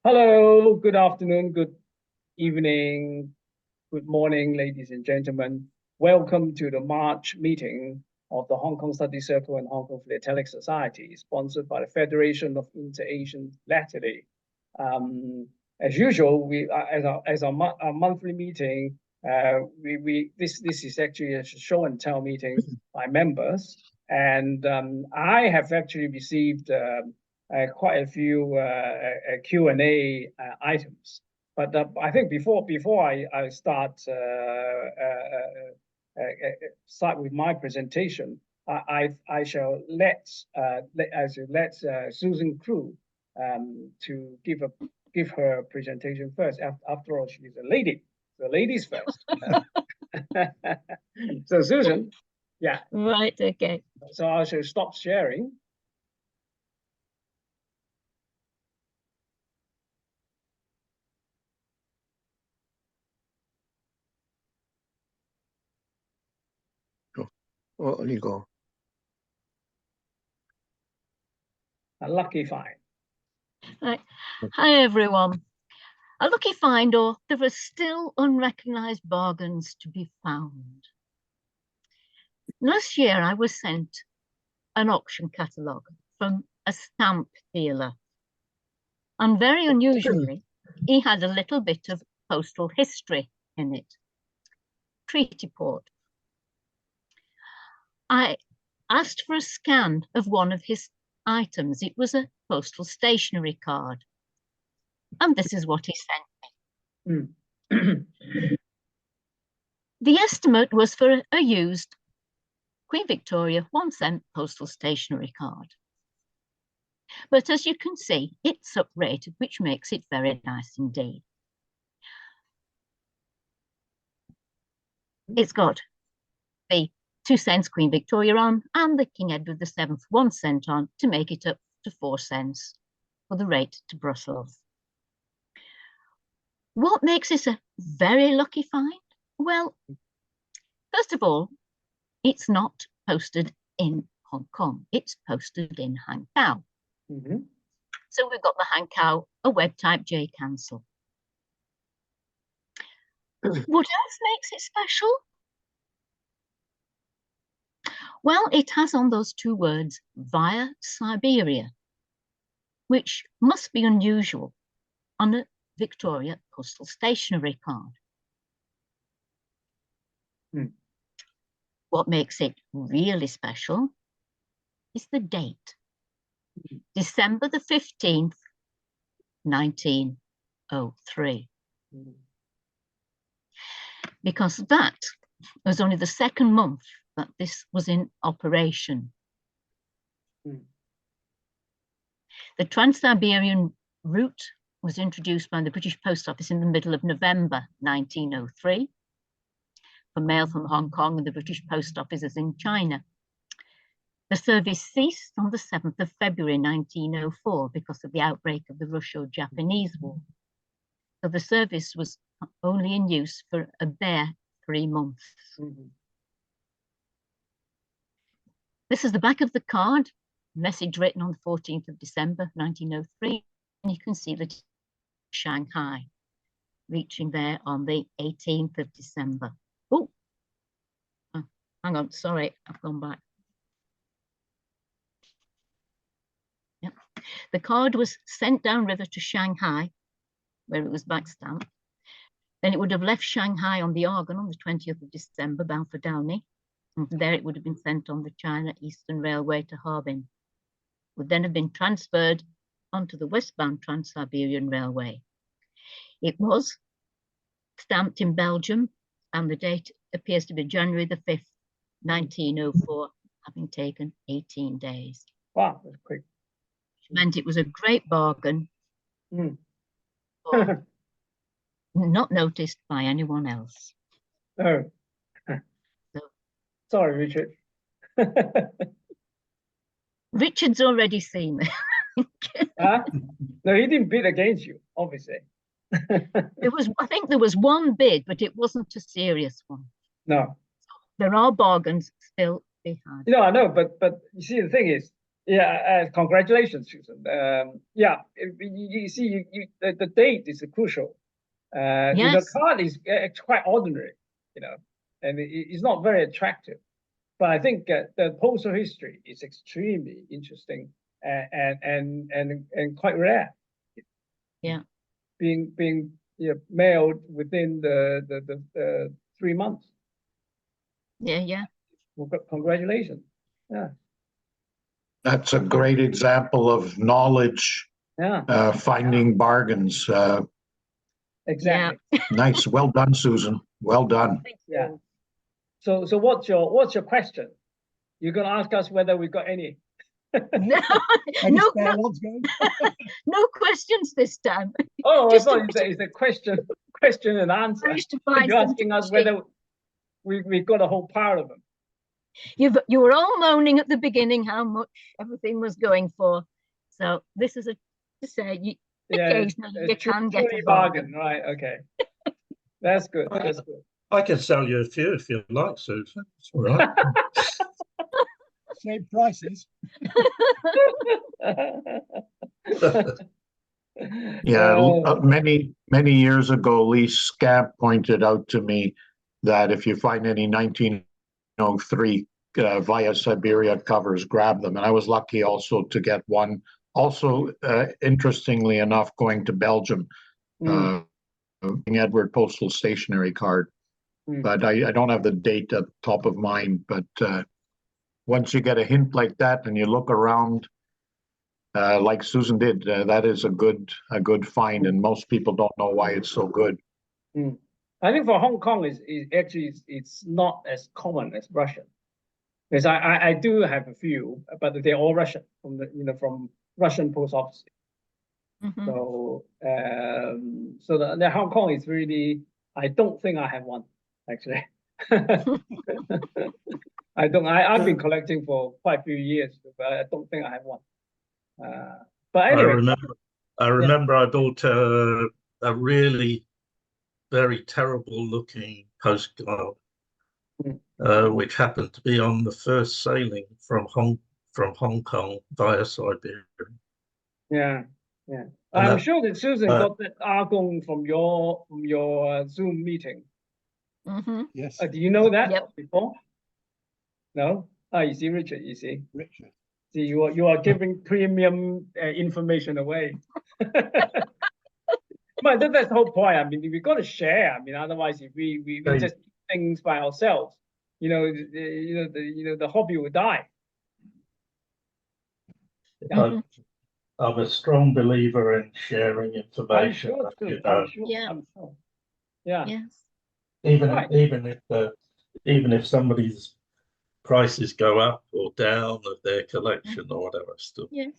Hello, good afternoon, good evening, good morning, ladies and gentlemen. Welcome to the March meeting of the Hong Kong Study Circle and Hong Kong Philatelic Society, sponsored by the Federation of Inter-Asian Philately. As usual, as our monthly meeting, this is actually a show and tell meeting by members, and I have actually received quite a few Q&A items. But I think before I start with my presentation, I shall let Susan Crewe to give her presentation first. After all, she's a lady. The ladies first. So Susan, yeah. Right. Okay. So I shall stop sharing. Oh, you go. A lucky find. Right. Hi, everyone. A lucky find, or there are still unrecognized bargains to be found. Last year, I was sent an auction catalogue from a stamp dealer. And very unusually, he had a little bit of postal history in it. Treaty port. I asked for a scan of one of his items. It was a postal stationery card. And this is what he sent me. The estimate was for a used Queen Victoria 1-cent postal stationery card. But as you can see, it's uprated, which makes it very nice indeed. It's got the 2 cents Queen Victoria on and the King Edward VII 1 cent on to make it up to 4 cents for the rate to Brussels. What makes this a very lucky find? Well, first of all, it's not posted in Hong Kong. It's posted in Hankow. So we've got the Hankow, a web type J cancel. What else makes it special? Well, it has on those 2 words, via Siberia, which must be unusual on a Victoria postal stationery card. What makes it really special is the date. December the 15th, 1903. Because that was only the 2nd month that this was in operation. The Trans-Siberian route was introduced by the British Post Office in the middle of November 1903 for mail from Hong Kong and the British Post Offices in China. The service ceased on the 7th of February 1904 because of the outbreak of the Russo-Japanese War. So the service was only in use for a bare 3 months. This is the back of the card, message written on the 14th of December 1903, and you can see that Shanghai, reaching there on the 18th of December. Oh, hang on, sorry, I've gone back. Yep. The card was sent downriver to Shanghai, where it was backstamped. Then it would have left Shanghai on the Argon on the 20th of December, bound for Downey. And from there it would have been sent on the China Eastern Railway to Harbin. Would then have been transferred onto the westbound Trans-Siberian Railway. It was stamped in Belgium, and the date appears to be January the 5th, 1904, having taken 18 days. Wow, that's quick. Which meant it was a great bargain. Not noticed by anyone else. Oh. Sorry, Richard. Richard's already seen it. No, he didn't bid against you, obviously. I think there was one bid, but it wasn't a serious one. No. There are bargains still behind. No, I know, but you see, the thing is, Yeah, congratulations, Susan. Yeah, you see, the date is crucial. The Yes. card is quite ordinary, and it's not very attractive. But I think the postal history is extremely interesting and quite rare. Yeah. Being mailed within the 3 months. Yeah. Well, congratulations. Yeah. That's a great example of knowledge, finding bargains. Exactly. Nice. Well done, Susan. Well done. Thank you. Yeah. So what's your question? You're going to ask us whether we got any. No, no questions this time. Oh, I Just thought it's a question and answer. managed to find You're some asking us cheap. whether we got a whole pile of them. You were all moaning at the beginning how much everything was going for. So this is to say occasionally you can get a bargain. Right? Okay, that's good. That's good. I can sell you a few if you like, Susan. It's all right. Same prices. Yeah, many years ago, Lee Scamp pointed out to me that if you find any 1903 via Siberia covers, grab them. And I was lucky also to get one. Also, interestingly enough, going to Belgium, Edward Postal Stationery card. But I don't have the date at the top of mind. But once you get a hint like that and you look around, like Susan did, that is a good find, and most people don't know why it's so good. I think for Hong Kong is actually it's not as common as Russian, because I do have a few, but they're all Russian from Russian post office. So the Hong Kong is really, I don't think I have one actually. I've been collecting for quite a few years, but I don't think I have one. But anyway, I remember I bought a really very terrible looking postcard, which happened to be on the first sailing from Hong Kong via Siberia. Yeah. I'm sure that Susan got that argon from your Zoom meeting. Yes. Do you know that Yep. before? No. You see, Richard. You see. Richard. See, you are giving premium information away. But that's the whole point. I mean, we got to share. I mean, otherwise, if we just do things by ourselves, the hobby will die. I'm a strong believer in sharing information. I'm sure. Yeah. Yes. Even if somebody's prices go up or down of their collection or whatever, still. Yes.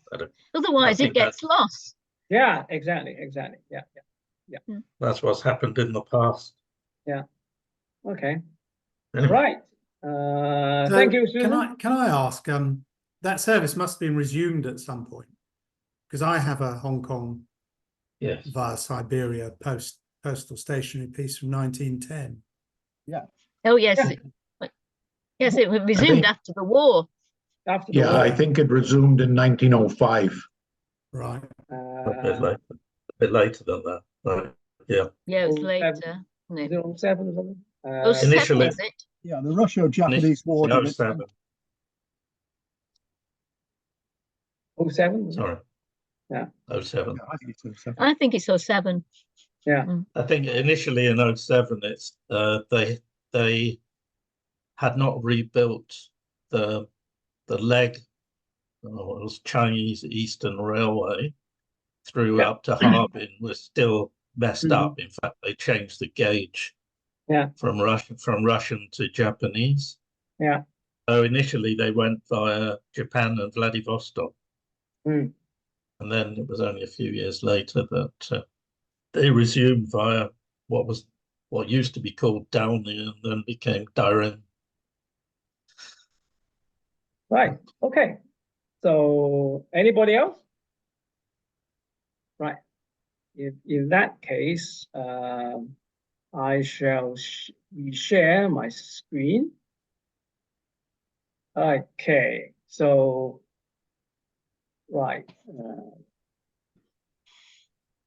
Otherwise, it gets lost. Yeah. Exactly. Yeah. That's what's happened in the past. Yeah. Okay. Anyway. Right. Thank you, Susan. Can I ask? That service must have been resumed at some point, because I have a Hong Kong via Siberia postal stationery piece from 1910. Yeah. Oh yes. Yeah. Yes, it was resumed after the war. After the war. I think it resumed in 1905. Right. A bit later than that. Right. Yeah. Yeah, it was later. Is it 07 or something? Initially, is it? Yeah, the Russo-Japanese War. No, 07. 07? Sorry. Yeah. 07. Yeah, I think it's 07. I think it's 07. Yeah. I think initially in 07, it's they had not rebuilt the leg. It was Chinese Eastern Railway through up to Harbin was still messed up. In fact, they changed the gauge from Russian to Japanese. Yeah. So initially they went via Japan and Vladivostok. And then it was only a few years later that they resumed via what used to be called Downey and then became Dairen. Right. Okay. So anybody else? Right. In that case, I shall share my screen. Okay. So Right.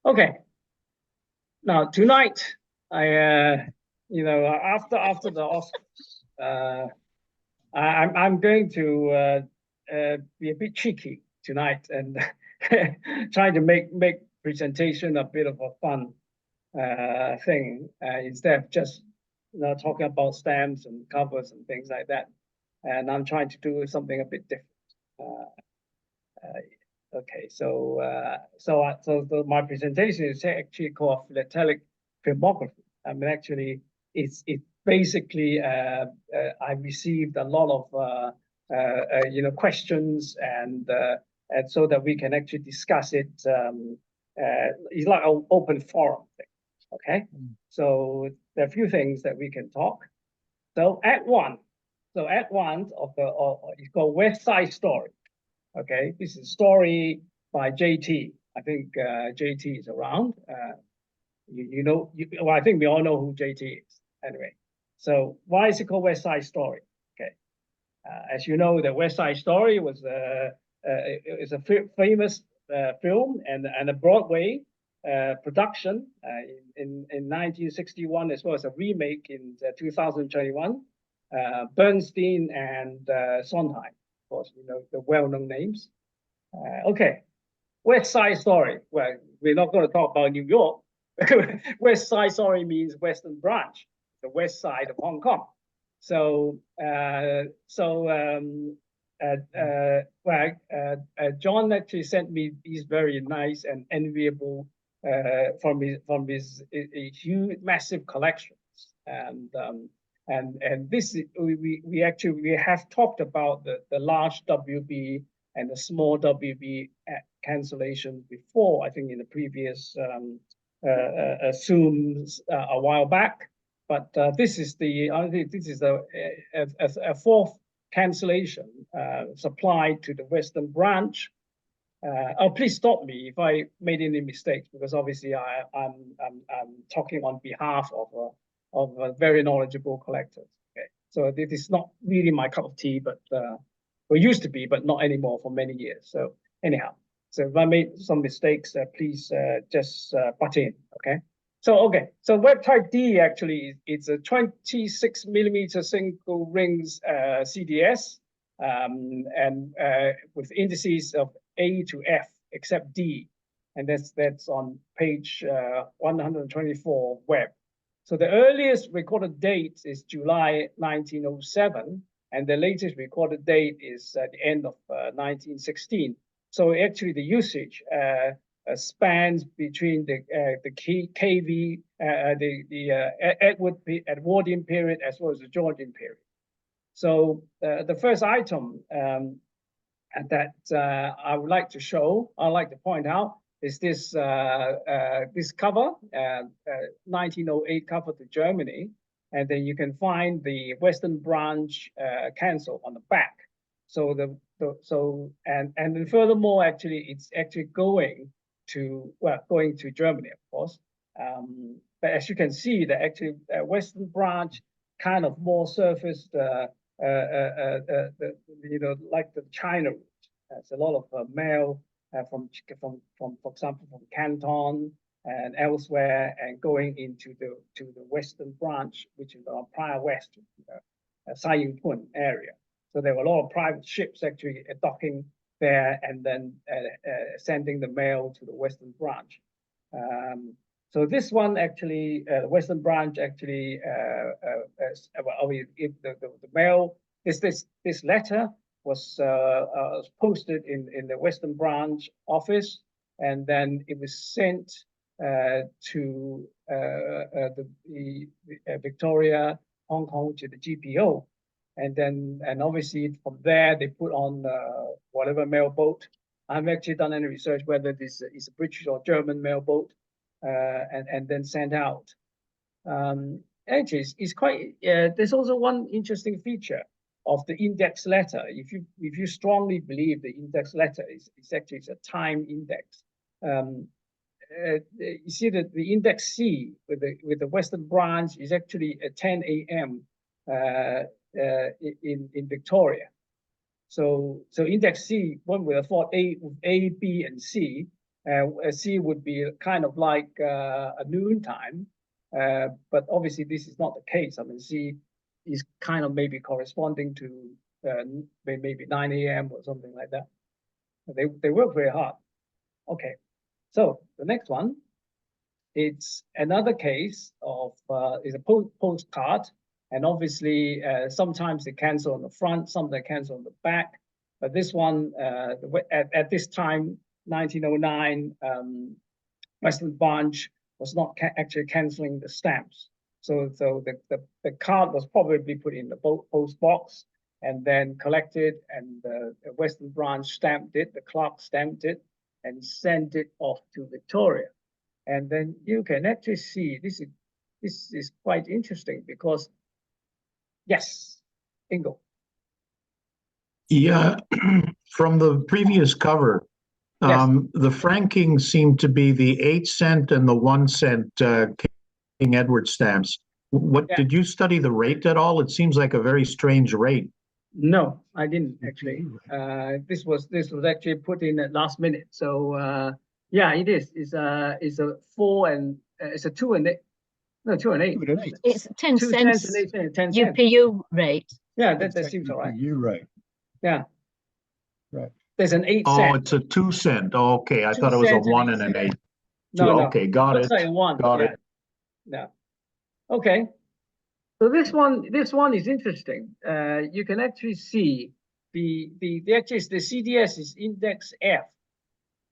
Okay. Now tonight, after the Oscars, I'm going to be a bit cheeky tonight and trying to make presentation a bit of a fun thing instead of just talking about stamps and covers and things like that. And I'm trying to do something a bit different. Okay, so my presentation is actually called Philatelic filmography. I mean, actually, it's basically I received a lot of questions and so that we can actually discuss it. It's like an open forum thing. Okay, so there are a few things that we can talk. So Act One of it's called West Side Story. Okay, this is a story by JT. I think JT is around. Well, I think we all know who JT is. Anyway, so why is it called West Side Story? Okay, as you know, the West Side Story was is a famous film and a Broadway production in 1961, as well as a remake in 2021. Bernstein and Sondheim. Of course, the well-known names. Okay, West Side Story. Well, we're not going to talk about New York. West Side Story means Western Branch, the west side of Hong Kong. So, John actually sent me these very nice and enviable from his huge, massive collections, and this we have talked about the large WB and the small WB cancellation before. I think in the previous Zooms a while back, but this is a fourth cancellation supplied to the Western Branch. Please stop me if I made any mistakes, because obviously I'm talking on behalf of very knowledgeable collectors. Okay, so this is not really my cup of tea, but it used to be, but not anymore for many years. So anyhow, so if I made some mistakes, please just butt in. Okay. So web type D actually it's a 26mm single rings CDS and with indices of A to F except D, and that's on page 124 web. So the earliest recorded date is July 1907, and the latest recorded date is at the end of 1916. So actually, the usage spans between the KV, Edwardian period as well as the Georgian period. So the first item that I would like to point out is this this cover, 1908 cover to Germany, and then you can find the Western Branch cancel on the back. So and then furthermore, actually, it's actually going to Germany, of course. But as you can see, the actually Western Branch kind of more surfaced, like the China route. There's a lot of mail from for example, from Canton and elsewhere, and going into the Western Branch, which is our prior west, Sai Ying Pun area. So there were a lot of private ships actually docking there and then sending the mail to the Western Branch. So this one actually, the Western Branch actually, the mail, this letter was posted in the Western Branch office, and then it was sent to the Victoria, Hong Kong, to the GPO. And obviously from there they put on whatever mailboat. I haven't actually done any research whether this is a British or German mailboat, and then sent out. Actually, it's quite. There's also one interesting feature of the index letter. If you strongly believe the index letter is actually a time index. You see that the index C with the Western Branch is actually at 10 a.m. In Victoria. So index C, one would have thought A, B, and C. C would be kind of like a noon time, but obviously this is not the case. I mean, C is kind of maybe corresponding to maybe 9 a.m. or something like that. They work very hard. Okay, so the next one, it's another case of is a postcard, and obviously sometimes they cancel on the front, some they cancel on the back. But this one, at this time, 1909, Western Branch was not actually canceling the stamps. So the card was probably put in the post box and then collected, and the Western Branch stamped it, the clerk stamped it, and sent it off to Victoria. And then you can actually see this is quite interesting because, yes, Ingo. Yeah, from the previous cover, Yes. the franking seemed to be the 8-cent and the 1-cent King Edward stamps. What did you study the rate at all? It seems like a very strange rate. No, I didn't actually. This was actually put in at last minute. So yeah, it is. It's a 4 and it's a 2 and 8. No, 2 and 8. It's 10 2 cents cents and 8 cents, 10 cents. UPU rate. Yeah, that seems all right. UPU rate. Yeah. Right. There's an 8 Oh, cent. it's a 2 cent. Oh, okay, I 2 thought it was a cents and 1 8 and an cents. 8. No, Okay, got looks it. like 1. Got yeah. it. Yeah. Okay. So this one is interesting. You can actually see the CDS is index F,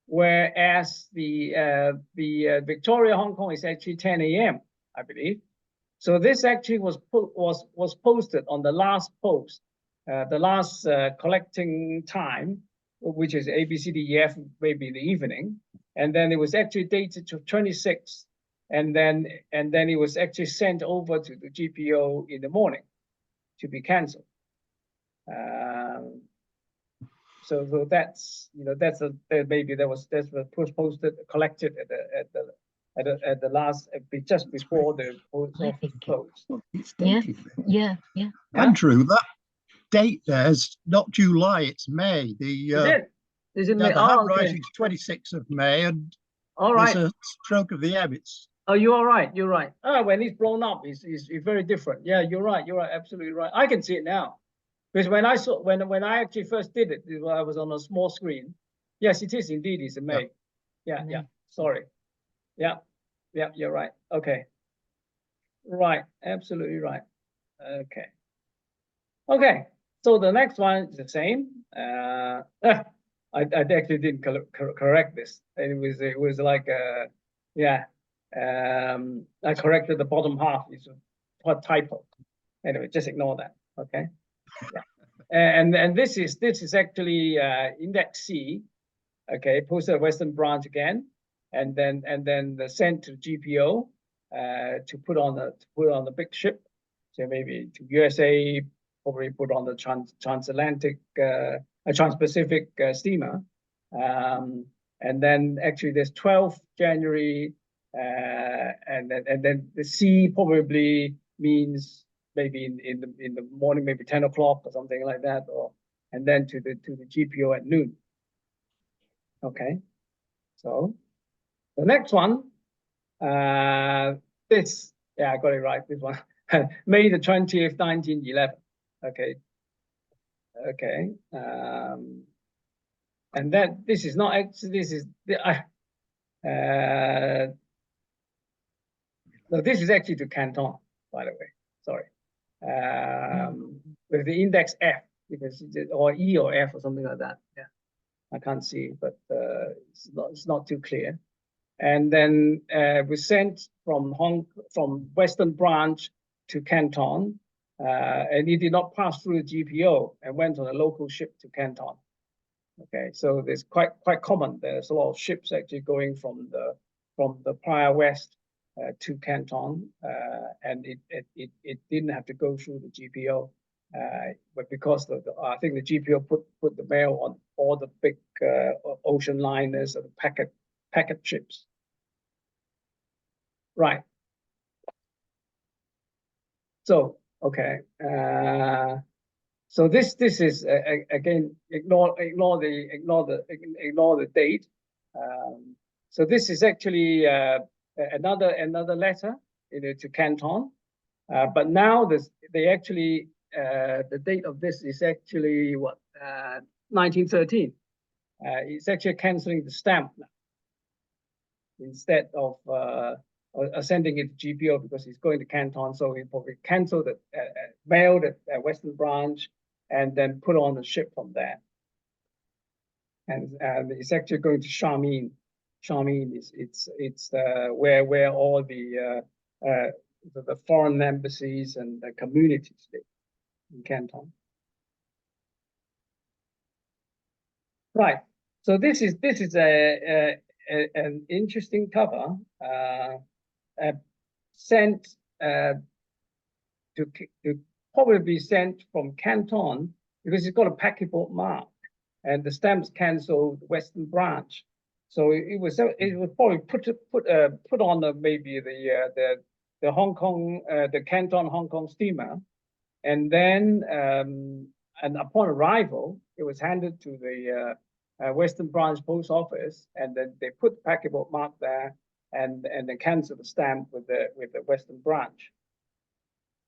whereas the Victoria Hong Kong is actually 10 a.m. I believe. So this actually was posted on the last post, the last collecting time, which is A B C D E F, maybe in the evening, and then it was actually dated to 26. And then it was actually sent over to the GPO in the morning to be cancelled. So that's maybe that's posted collected at the last just before the post office closed. It's Yeah, dated then. yeah. Andrew, that date there's not July, it's May. Is it? Is it Yeah, May? the Oh, handwriting okay. is 26th of May, and All right. there's a stroke of the M. It's Oh, you're all right. You're right. Oh, when it's blown up, it's very different. Yeah, you're right. You're right. Absolutely right. I can see it now. Because when I actually first did it, I was on a small screen. Yes, it is indeed. It's a May. Yeah. Sorry. Yeah. You're right. Okay. Right. Absolutely right. Okay. Okay. So the next one is the same. I actually didn't correct this. It was like yeah. I corrected the bottom half. It's a typo. Anyway, just ignore that. Okay. Yeah. And this is actually index C. Okay, posted at Western Branch again, and then sent to GPO to put on the big ship. So maybe to USA, probably put on the transatlantic, trans-Pacific steamer. And then actually there's 12th January, and then the C probably means maybe in the morning, maybe 10 o'clock or something like that, and then to the GPO at noon. Okay, so the next one, I got it right. This one, May the 20th, 1911. Okay. And then this is not actually, no, this is actually to Canton, by the way. Sorry. With the index F, because or E or F or something like that. Yeah, I can't see, but it's not too clear. And then we sent from Western Branch to Canton, and it did not pass through the GPO and went on a local ship to Canton. Okay, so it's quite common. There's a lot of ships actually going from the prior west to Canton, and it didn't have to go through the GPO, but because I think the GPO put the mail on all the big ocean liners or the packet ships. Right. So okay, So this is again, ignore the date. So this is actually another letter, to Canton. But now they actually the date of this is actually what 1913. It's actually canceling the stamp now instead of sending it to GPO, because he's going to Canton. So he probably canceled it, mailed it at Western Branch, and then put on a ship from there. And it's actually going to Charmin. Charmin it's where all the foreign embassies and the communities live in Canton. Right. So this is an interesting cover, sent to probably be sent from Canton, because it's got a packetboard mark, and the stamps cancelled Western Branch. So it was probably put on maybe the Hong Kong, the Canton Hong Kong steamer, and then and upon arrival, it was handed to the Western Branch Post Office, and then they put the packetboard mark there, and they cancelled the stamp with the Western Branch.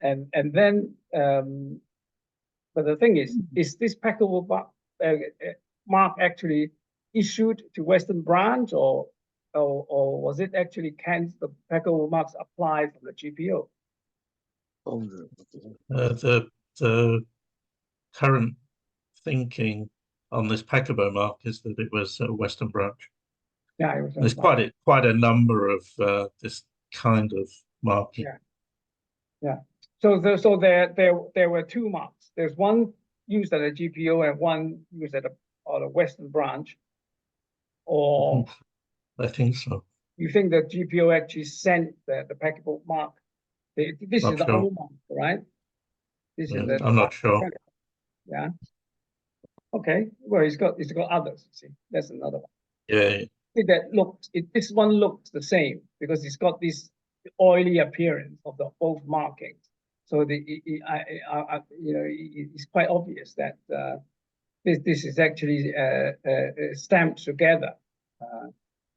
And then, but the thing is this packetboard mark actually issued to Western Branch, or was it actually cancelled? The packetboard marks applied from the GPO. The current thinking on this packetboard mark is that it was Western Branch. Yeah, it was. There's quite a number of this kind of marking. Yeah. So there were two marks. There's one used at a GPO and one used at a Western Branch. Or I think so. You think that GPO actually sent the packetboard mark? This is the old mark, right? This is the. I'm not sure. Yeah. Okay. Well, it's got others. You see, that's another one. Yeah. This one looks the same because it's got this oily appearance of both markings. So it's quite obvious that this is actually stamped together,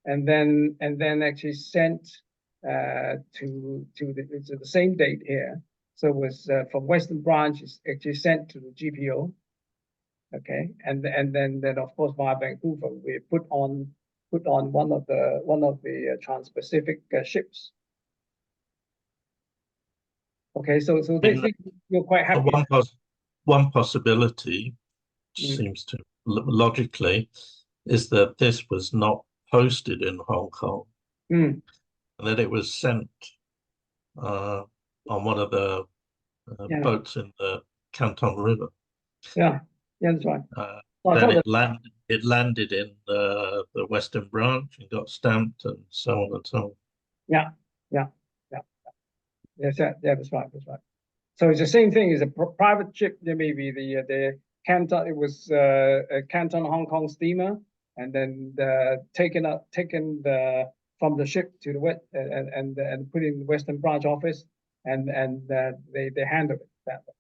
and then actually sent to the same date here. So it was from Western Branch, is actually sent to the GPO. Okay, and then of course via Vancouver we put on one of the Trans-Pacific ships. Okay, so you're quite happy. One possibility seems to logically is that this was not posted in Hong Kong, and that it was sent on one of the boats in the Canton River. Yeah, that's right. Then it landed in the Western Branch and got stamped and so on and so on. Yeah. Yes, that's right. So it's the same thing as a private ship. There may be the Canton. It was a Canton Hong Kong steamer, and then taken from the ship to the west and put in the Western Branch office, and they handled it that way.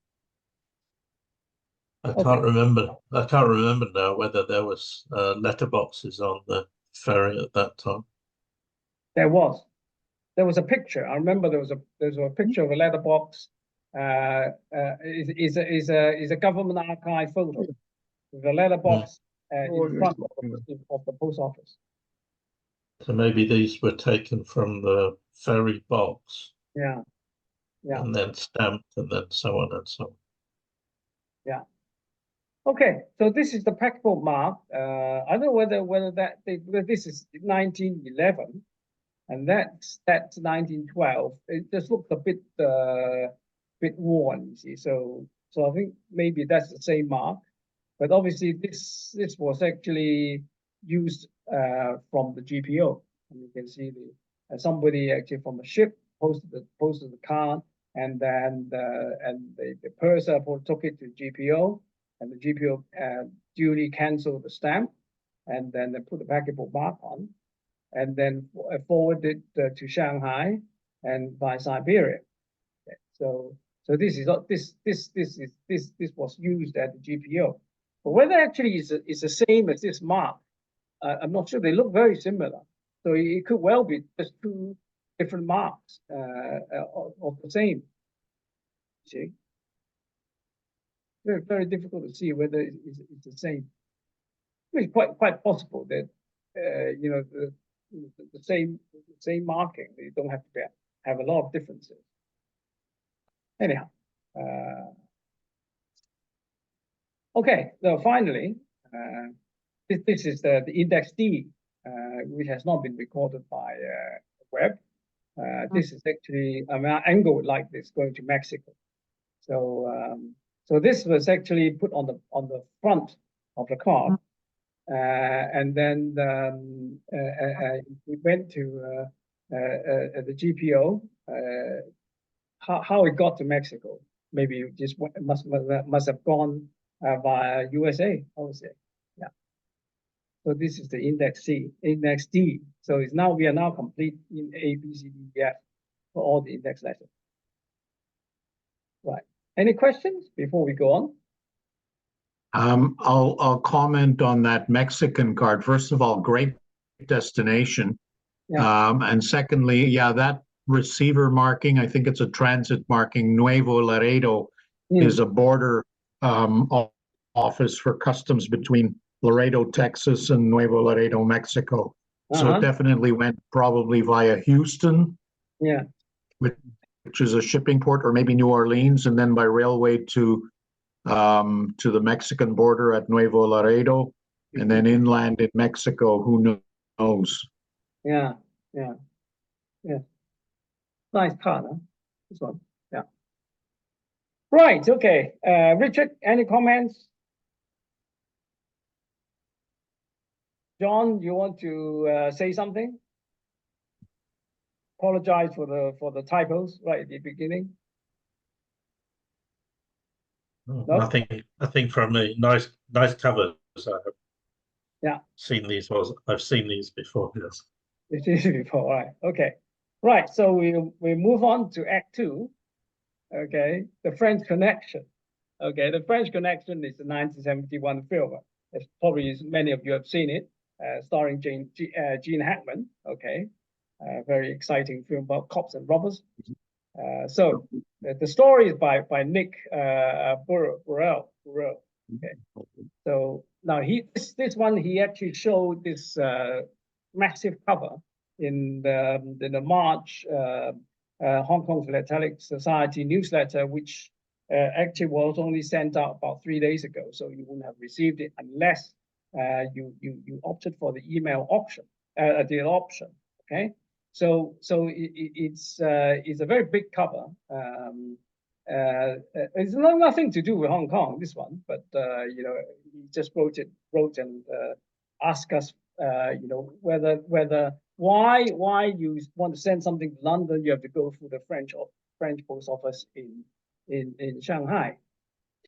I can't remember now whether there was letterboxes on the ferry at that time. There was a picture. I remember there was a picture of a letterbox. Is a government archive photo with a letterbox in front of the post office. So maybe these were taken from the ferry box. Yeah. And then stamped, and then so on and so on. Yeah. Okay, so this is the packetboard mark. I don't know whether this is 1911, and that's 1912. It just looks a bit worn, you see. So I think maybe that's the same mark, but obviously this was actually used from the GPO, and you can see somebody actually from a ship posted the card, and then the purser took it to GPO. And the GPO duly canceled the stamp, and then they put the packetboard mark on, and then forwarded to Shanghai and by Siberia. Okay. So So this is not this was used at the GPO. But whether actually is the same as this mark, I'm not sure. They look very similar, so it could well be just two different marks of the same. See, very difficult to see whether it's the same. It's quite possible that you know the same marking. You don't have to have a lot of differences. Anyhow, okay. So finally, this is the index D, which has not been recorded by Webb. This is actually an angle like this going to Mexico. So so this was actually put on the front of the car, and then we went to the GPO. How it got to Mexico? Maybe it just must have gone via USA, I would say. Yeah. So this is the index D. So it's now we are now complete in A, B, C, D, E, F for all the index letters. Right. Any questions before we go on? I'll comment on that Mexican card. First of all, great destination. Yeah. And secondly, yeah, that receiver marking, I think it's a transit marking. Nuevo Laredo is a border office for customs between Laredo, Texas and Nuevo Laredo, Mexico. So it definitely went probably via Houston. Yeah. Which is a shipping port, or maybe New Orleans, and then by railway to the Mexican border at Nuevo Laredo, and then inland in Mexico. Who knows? Yeah. Nice car, huh? This one. Yeah. Right. Okay. Richard, any comments? John, you want to say something? Apologize for the typos right at the beginning. No? Nothing from me. Nice covers. Yeah. Seen these. I've seen these before. Yes. You've seen it before, right? Okay. Right. So we move on to Act 2. Okay, the French Connection. Okay, the French Connection is the 1971 film. As probably many of you have seen it, starring Gene Hackman. Okay, very exciting film about cops and robbers. So the story is by Nick Burrell. Okay, so now this one he actually showed this massive cover in the March Hong Kong Philatelic Society newsletter, which actually was only sent out about 3 days ago. So you wouldn't have received it unless you opted for the email option. Okay. So it's a very big cover. It's nothing to do with Hong Kong, this one, but you know, he just wrote and asked us, you know, why you want to send something to London, you have to go through the French post office in Shanghai.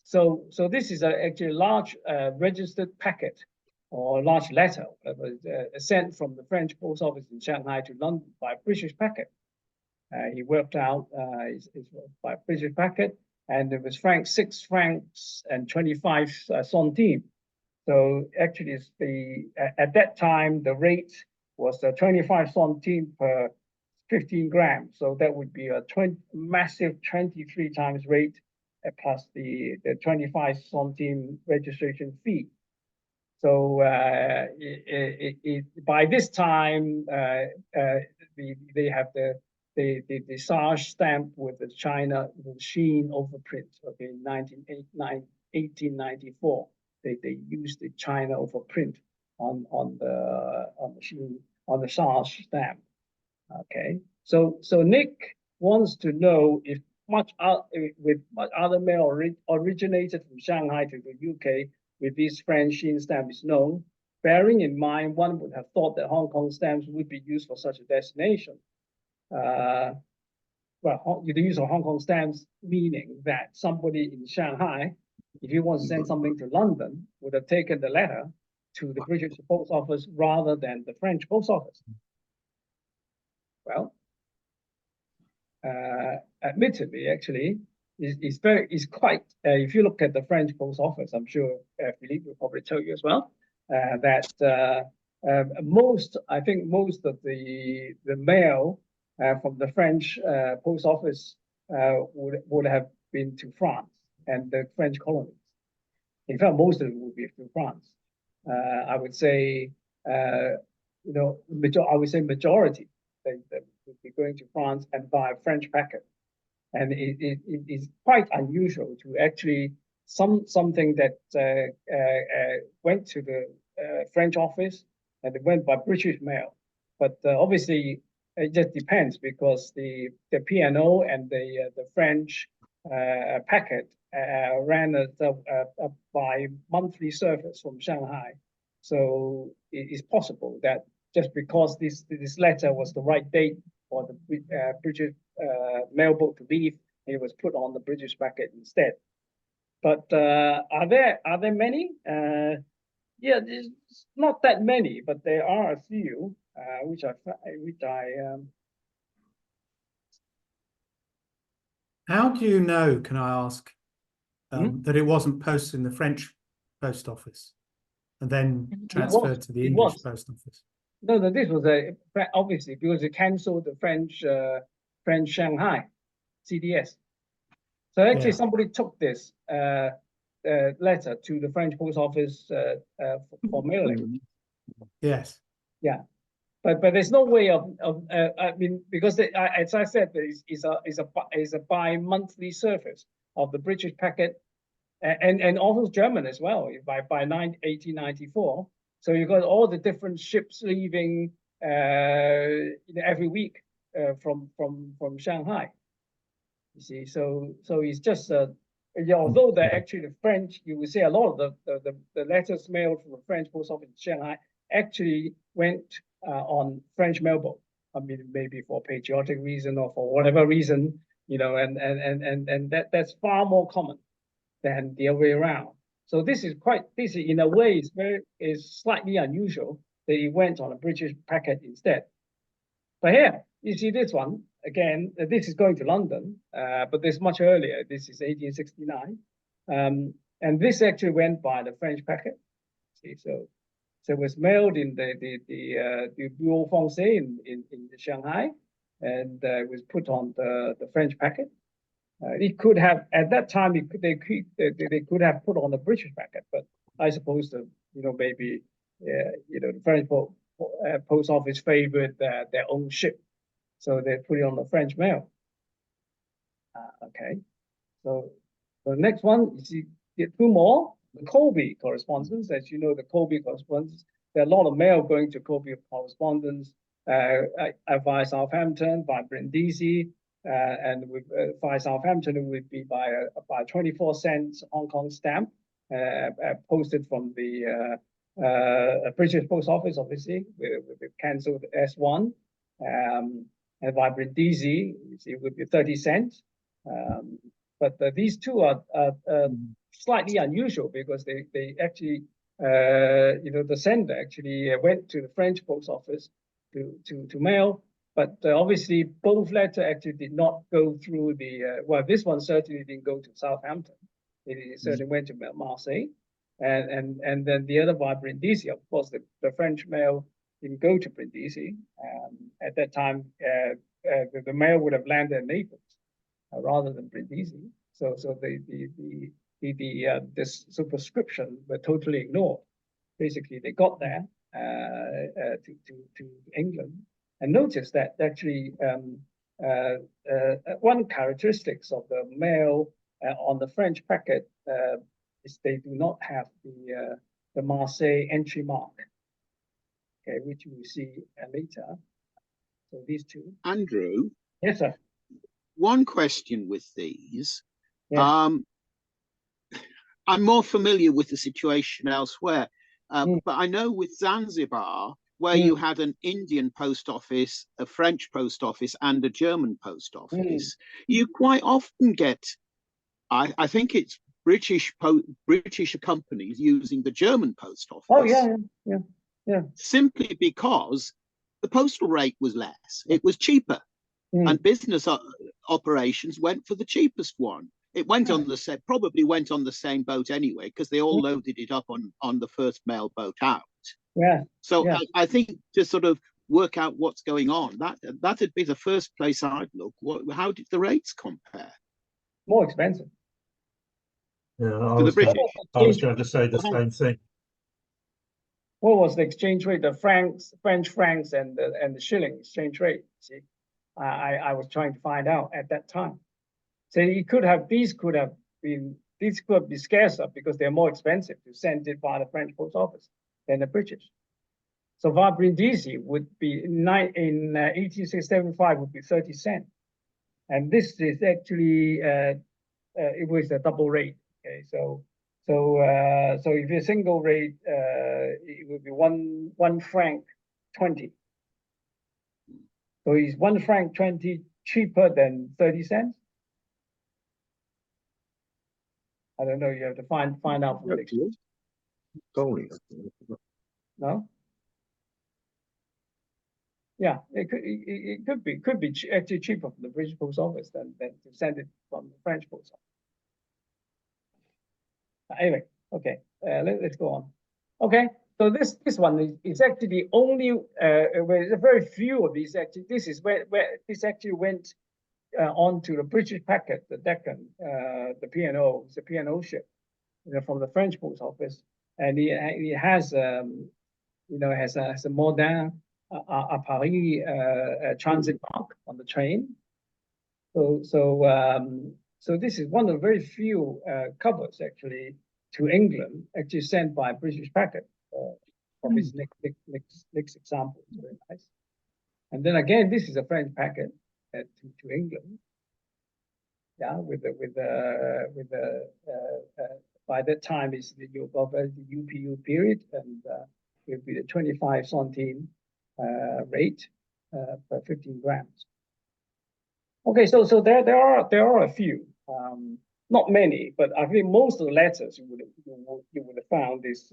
So this is actually a large registered packet or large letter sent from the French post office in Shanghai to London by British packet. He worked out by British packet, and it was 6 francs and 25 centimes. So actually, at that time the rate was 25 centimes per 15 grams. So that would be a massive 23 times rate plus the 25 centime registration fee. So by this time, they have the SARS stamp with the China Sheen overprint. Okay, 1894, they used the China overprint on the SARS stamp. Okay, so Nick wants to know if much other mail originated from Shanghai to the UK with this French Sheen stamp is known. Bearing in mind, one would have thought that Hong Kong stamps would be used for such a destination. Well, the use of Hong Kong stamps meaning that somebody in Shanghai, if he wants to send something to London, would have taken the letter to the British post office rather than the French post office. Well, admittedly, actually, is quite. If you look at the French post office, I'm sure Philippe will probably tell you as well that I think most of the mail from the French post office would have been to France and the French colonies. In fact, most of it would be to France. I would say, I would say majority that would be going to France and by French packet. And it is quite unusual to actually something that went to the French office and it went by British mail. But obviously, it just depends because the P&O and the French packet ran a bi-monthly service from Shanghai. So it is possible that just because this letter was the right date for the British mailboat to leave, it was put on the British packet instead. But are there many? Yeah, there's not that many, but there are a few which I. How do you know, can I ask, that it wasn't posted in the French post office and then transferred to the English post office? No, this was obviously because it cancelled the French Shanghai CDS. So actually, somebody took this letter to the French post office for mailing. Yes. Yeah, but there's no way of I mean, because as I said, there is a bi-monthly service of the British packet and also German as well by 1894. So you got all the different ships leaving every week from Shanghai. You see, so it's just although they're actually the French, you would say a lot of the letters mailed from the French post office in Shanghai actually went on French mailboat. I mean, maybe for patriotic reason or for whatever reason, and that's far more common than the other way around. So this is in a way is slightly unusual that it went on a British packet instead. But here you see this one again. This is going to London, but this much earlier. This is 1869, and this actually went by the French packet. See, so it was mailed in the Bureau Français in Shanghai, and it was put on the French packet. It could have at that time they could have put on the British packet, but I suppose maybe the French post office favored their own ship, so they put it on the French mail. Okay, so the next one you see two more, the Colby correspondence. As you know, the Colby correspondence, there are a lot of mail going to Colby correspondence via Southampton, by Brindisi. And by Southampton, it would be by 24-cent Hong Kong stamp posted from the British post office, obviously, with the cancelled S1. And by Brindisi, it would be 30 cents. But these two are slightly unusual because they actually, the sender actually went to the French post office to mail. But obviously, both letters actually did not go through well, this one certainly didn't go to Southampton. It certainly went to Marseille. And then the other by Brindisi. Of course, the French mail didn't go to Brindisi. At that time, the mail would have landed in Naples rather than Brindisi. So the superscription were totally ignored. Basically, they got there to England. And notice that actually one characteristics of the mail on the French packet is they do not have the Marseille entry mark, okay, which we will see later. So these two. Andrew. Yes, sir. One question with these. Yeah. I'm more familiar with the situation elsewhere, but I know with Zanzibar, where you had an Indian post office, a French post office, and a German post office, you quite often get, I think it's British companies using the German post office. Oh, yeah. Simply because the postal rate was less. It was cheaper. And business operations went for the cheapest one. It went on the same, probably went on the same boat anyway, because they all loaded it up on the first mail boat out. Yeah. So yeah. I think to sort of work out what's going on, that'd be the first place I'd look. How did the rates compare? More expensive. Yeah, To the British. I was going to say the same thing. What was the exchange rate? The francs, French francs, and the shilling exchange rate. See, I was trying to find out at that time. So these could be scarcer because they're more expensive to send it by the French post office than the British. So via Brindisi would be in 1875 would be 30 cents, and this is actually it was a double rate. Okay, so if you're single rate, it would be one franc 20. So is 1 franc 20 cheaper than 30 cents? I don't know. You have to find out from the exchange. No. Yeah, it could be actually cheaper from the British post office than to send it from the French post office. Anyway, okay, let's go on. Okay, so this one is actually the only where there's very few of these. Actually, this is where this actually went onto the British packet, the Deccan, the P&O, it's a P&O ship, from the French post office, and it has has a modern a Paris transit mark on the train. So this is one of the very few covers actually to England, actually sent by British packet. From his next example, it's very nice. And then again, this is a French packet to England. Yeah, by that time is the UPU period, and it will be the 25 centime rate per 15 grams. Okay, so there are a few, not many, but I think most of the letters you would have found is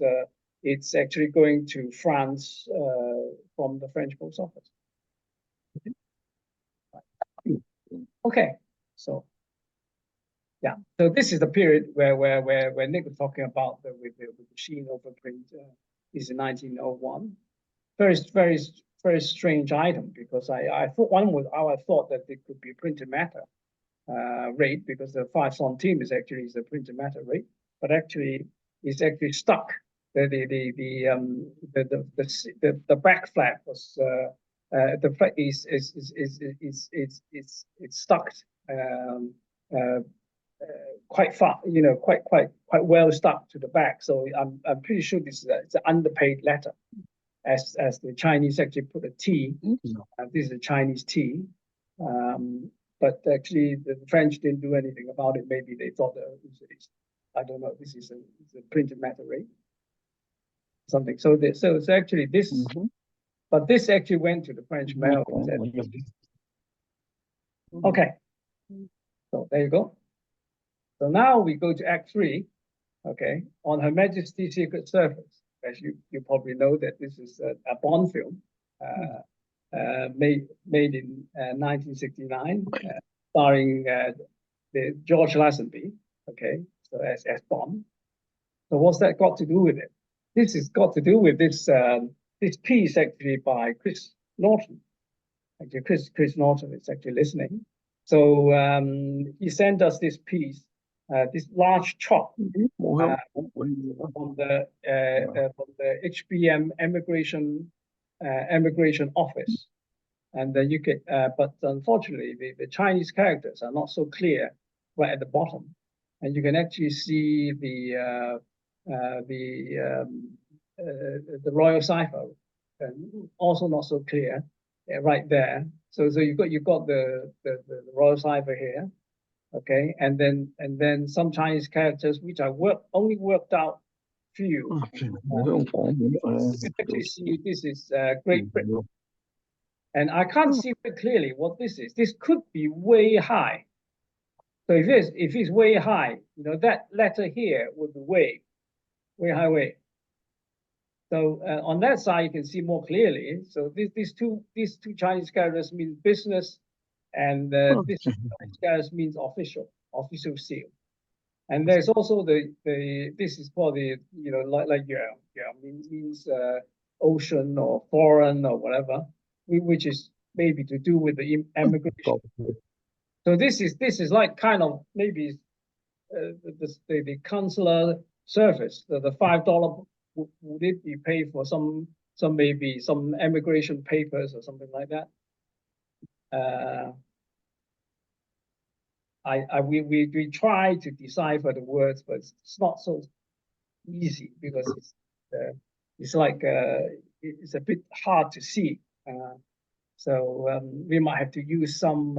it's actually going to France from the French post office. Okay, so yeah, so this is the period where Nick was talking about with the machine overprint is in 1901. Very strange item, because I thought that it could be printed matter rate, because the 5 centime is actually the printed matter rate, but actually it's actually stuck. The back flap was the flap is stuck quite far, quite well stuck to the back. So I'm pretty sure this is it's an underpaid letter, as the Chinese actually put a T. This is a Chinese T, but actually the French didn't do anything about it. Maybe they thought that I don't know. This is a printed matter rate, something. So it's actually this, but this actually went to the French mail. Okay, so there you go. So now we go to Act 3, okay, on Her Majesty's Secret Service. As you probably know that this is a Bond film made in 1969, starring the George Lazenby, okay, so as Bond. So what's that got to do with it? This has got to do with this this piece actually by Chris Norton. Actually, Chris Norton is actually listening. So he sent us this piece. This large chop from the HBM immigration office, and you can. But unfortunately, the Chinese characters are not so clear right at the bottom, and you can actually see the royal cipher, and also not so clear right there. So you've got the royal cipher here. Okay, and then some Chinese characters which I only worked out few. Actually see this is Great Britain, and I can't see very clearly what this is. This could be way high. So if it's way high, that letter here would be way high. So on that side you can see more clearly. So these two Chinese characters mean business, and this Chinese characters means official. official seal. And there's also this is called the, you know, like means ocean or foreign or whatever, which is maybe to do with the immigration. So this is like kind of maybe the consular service, the $5 would it be paid for some maybe some immigration papers or something like that? We try to decipher the words, but it's not so easy because it's like it's a bit hard to see. So we might have to use some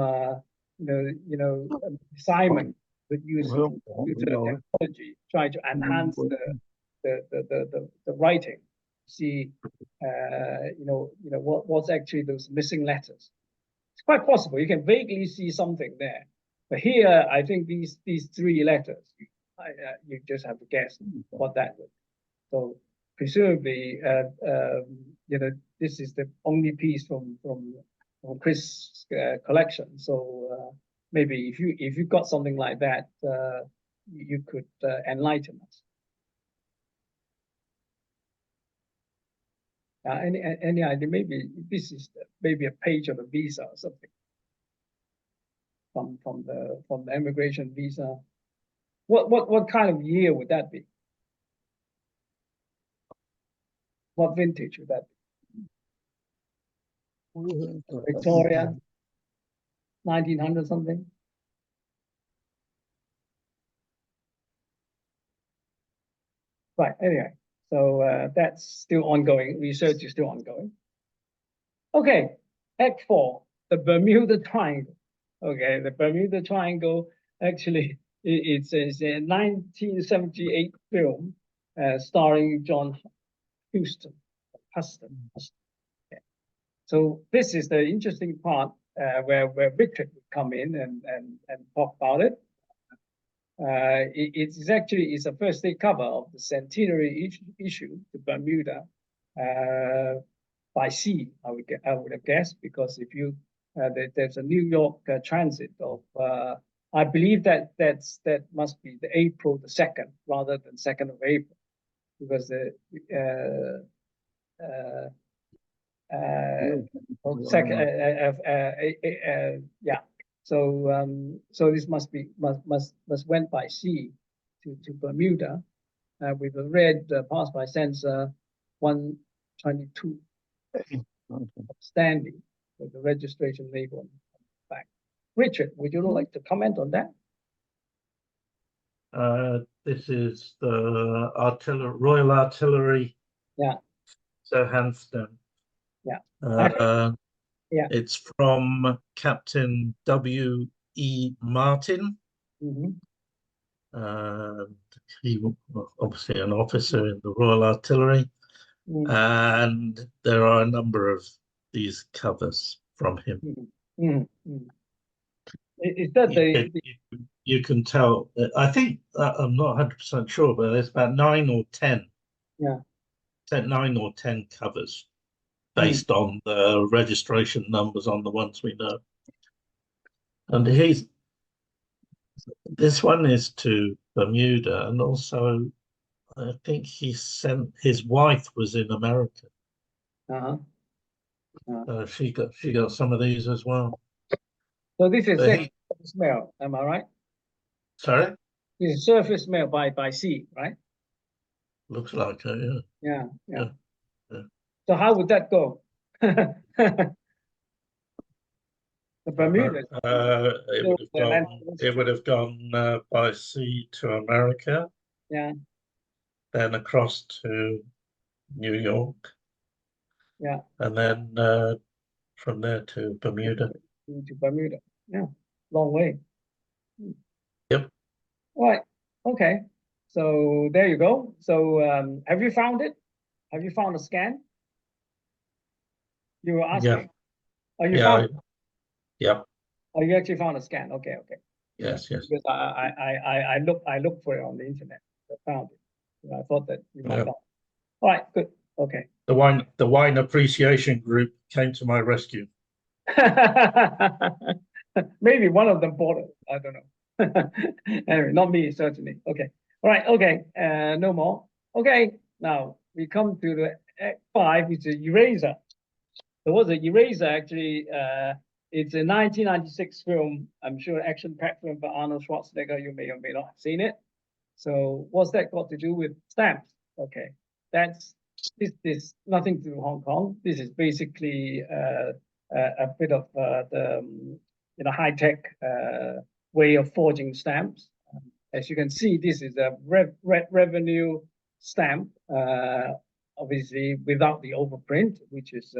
Simon would use computer technology, try to enhance the writing, see what's actually those missing letters. It's quite possible you can vaguely see something there, but here I think these three letters you just have to guess what that was. So presumably this is the only piece from Chris' collection. So maybe if you got something like that, you could enlighten us. Any idea? Maybe this is maybe a page of a visa or something from the immigration visa. What kind of year would that be? What vintage would that be? Victoria, 1900 something. Right. Anyway, so that's still ongoing. Research is still ongoing. Okay, Act 4, the Bermuda Triangle. Okay, the Bermuda Triangle actually it's a 1978 film starring John Huston. Okay. So this is the interesting part where Richard would come in and talk about it. It's actually a first day cover of the centenary issue to Bermuda by sea. I would have guessed, because if you there's a New York transit of I believe that must be the April the 2nd rather than 2nd of April, because the yeah. So this must went by sea to Bermuda with a red pass by censor 122 standing with the registration label on the back. Richard, would you like to comment on that? This is the Royal Artillery. Yeah. Southampton. Yeah. Yeah. It's from Captain W.E. Martin. Mm-hmm. He was obviously an officer in the Royal Artillery. Mm-hmm. And there are a number of these covers from him. Mm-hmm. Mm-hmm. Is that you can tell, I think, I'm not 100% sure, but there's about 9 or 10. Yeah. 9 or 10 covers based on the registration numbers on the ones we know. And this one is to Bermuda, and also I think his wife was in America. So she got some of these as well. So this is surface mail, am I right? Sorry? This is surface mail by sea, right? Looks like it, yeah. So how would that go? The Bermuda. It would have gone by sea to America. Yeah. Then across to New York. Yeah. And then from there to Bermuda. To Bermuda. Yeah. Long way. Yep. All right. Okay. So there you go. So have you found it? Have you found a scan? You were asking. Yeah. Oh, you found it? Yeah. Oh, you actually found a scan. Okay. Yes. Because I looked for it on the internet. I found it. I thought that you might not. All right, good. Okay. The wine appreciation group came to my rescue. Maybe one of them bought it. I don't know. Anyway, not me, certainly. Okay. All right. Okay. No more. Okay. Now we come to the Act 5, which is eraser. So what's an eraser actually? It's a 1996 film. I'm sure action-packed film by Arnold Schwarzenegger. You may or may not have seen it. So what's that got to do with stamps? Okay, that's this nothing to do with Hong Kong. This is basically a bit of the high-tech way of forging stamps. As you can see, this is a revenue stamp, obviously without the overprint, which is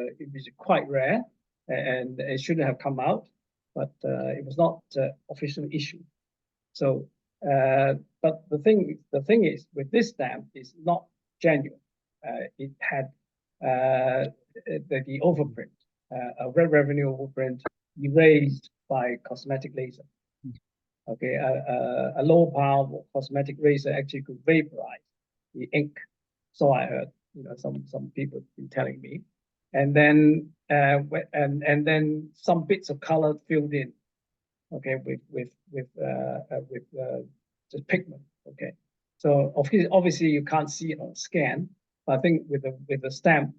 quite rare, and it shouldn't have come out, but it was not officially issued. So, but the thing is, with this stamp, is not genuine. It had the overprint, a revenue overprint erased by cosmetic laser. Okay, a low power cosmetic razor actually could vaporize the ink. So I heard, some people been telling me, and then then some bits of color filled in. Okay, with just pigment. Okay, so obviously you can't see it on scan, but I think with the stamp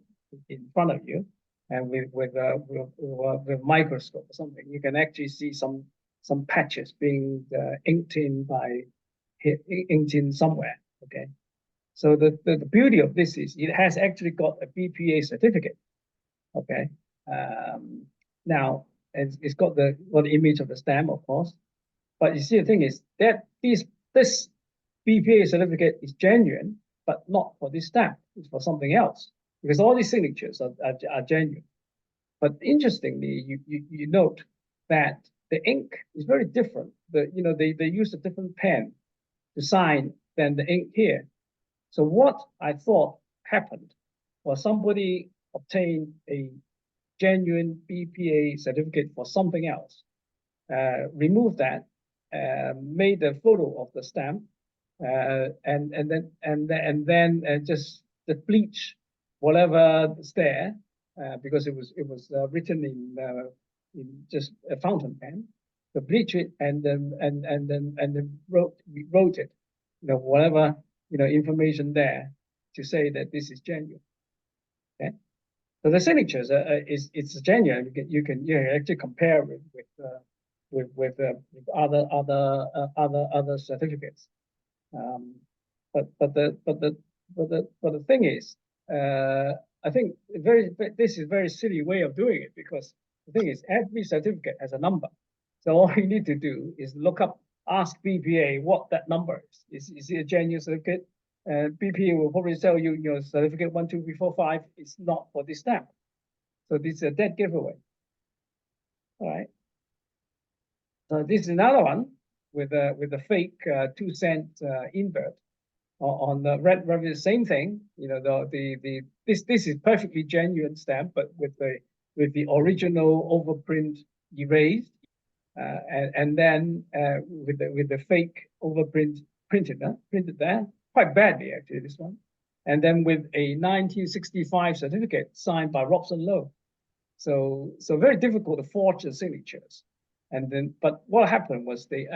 in front of you and with a microscope or something, you can actually see some patches being inked in somewhere. Okay, so the beauty of this is it has actually got a BPA certificate. Okay, now it's got the image of the stamp, of course, but you see the thing is that this BPA certificate is genuine, but not for this stamp. It's for something else, because all these signatures are genuine. But interestingly, you note that the ink is very different. They use a different pen to sign than the ink here. So what I thought happened was somebody obtained a genuine BPA certificate for something else, removed that, made a photo of the stamp, and then just bleach whatever is there, because it was written in just a fountain pen, to bleach it and then wrote it, whatever information there to say that this is genuine. Okay, so the signatures it's genuine. You can actually compare with other certificates. But the thing is, I think this is a very silly way of doing it, because the thing is every certificate has a number. So all you need to do is ask BPA what that number is. Is it a genuine certificate? BPA will probably tell you, certificate 1, 2, 3, 4, 5 is not for this stamp. So this is a dead giveaway. All right. So this is another one with a fake 2-cent invert on the red revenue. Same thing. This is perfectly genuine stamp, but with the original overprint erased, and then with the fake overprint printed there quite badly, actually, this one, and then with a 1965 certificate signed by Robson Lowe. So very difficult to forge the signatures. And then, but what happened was they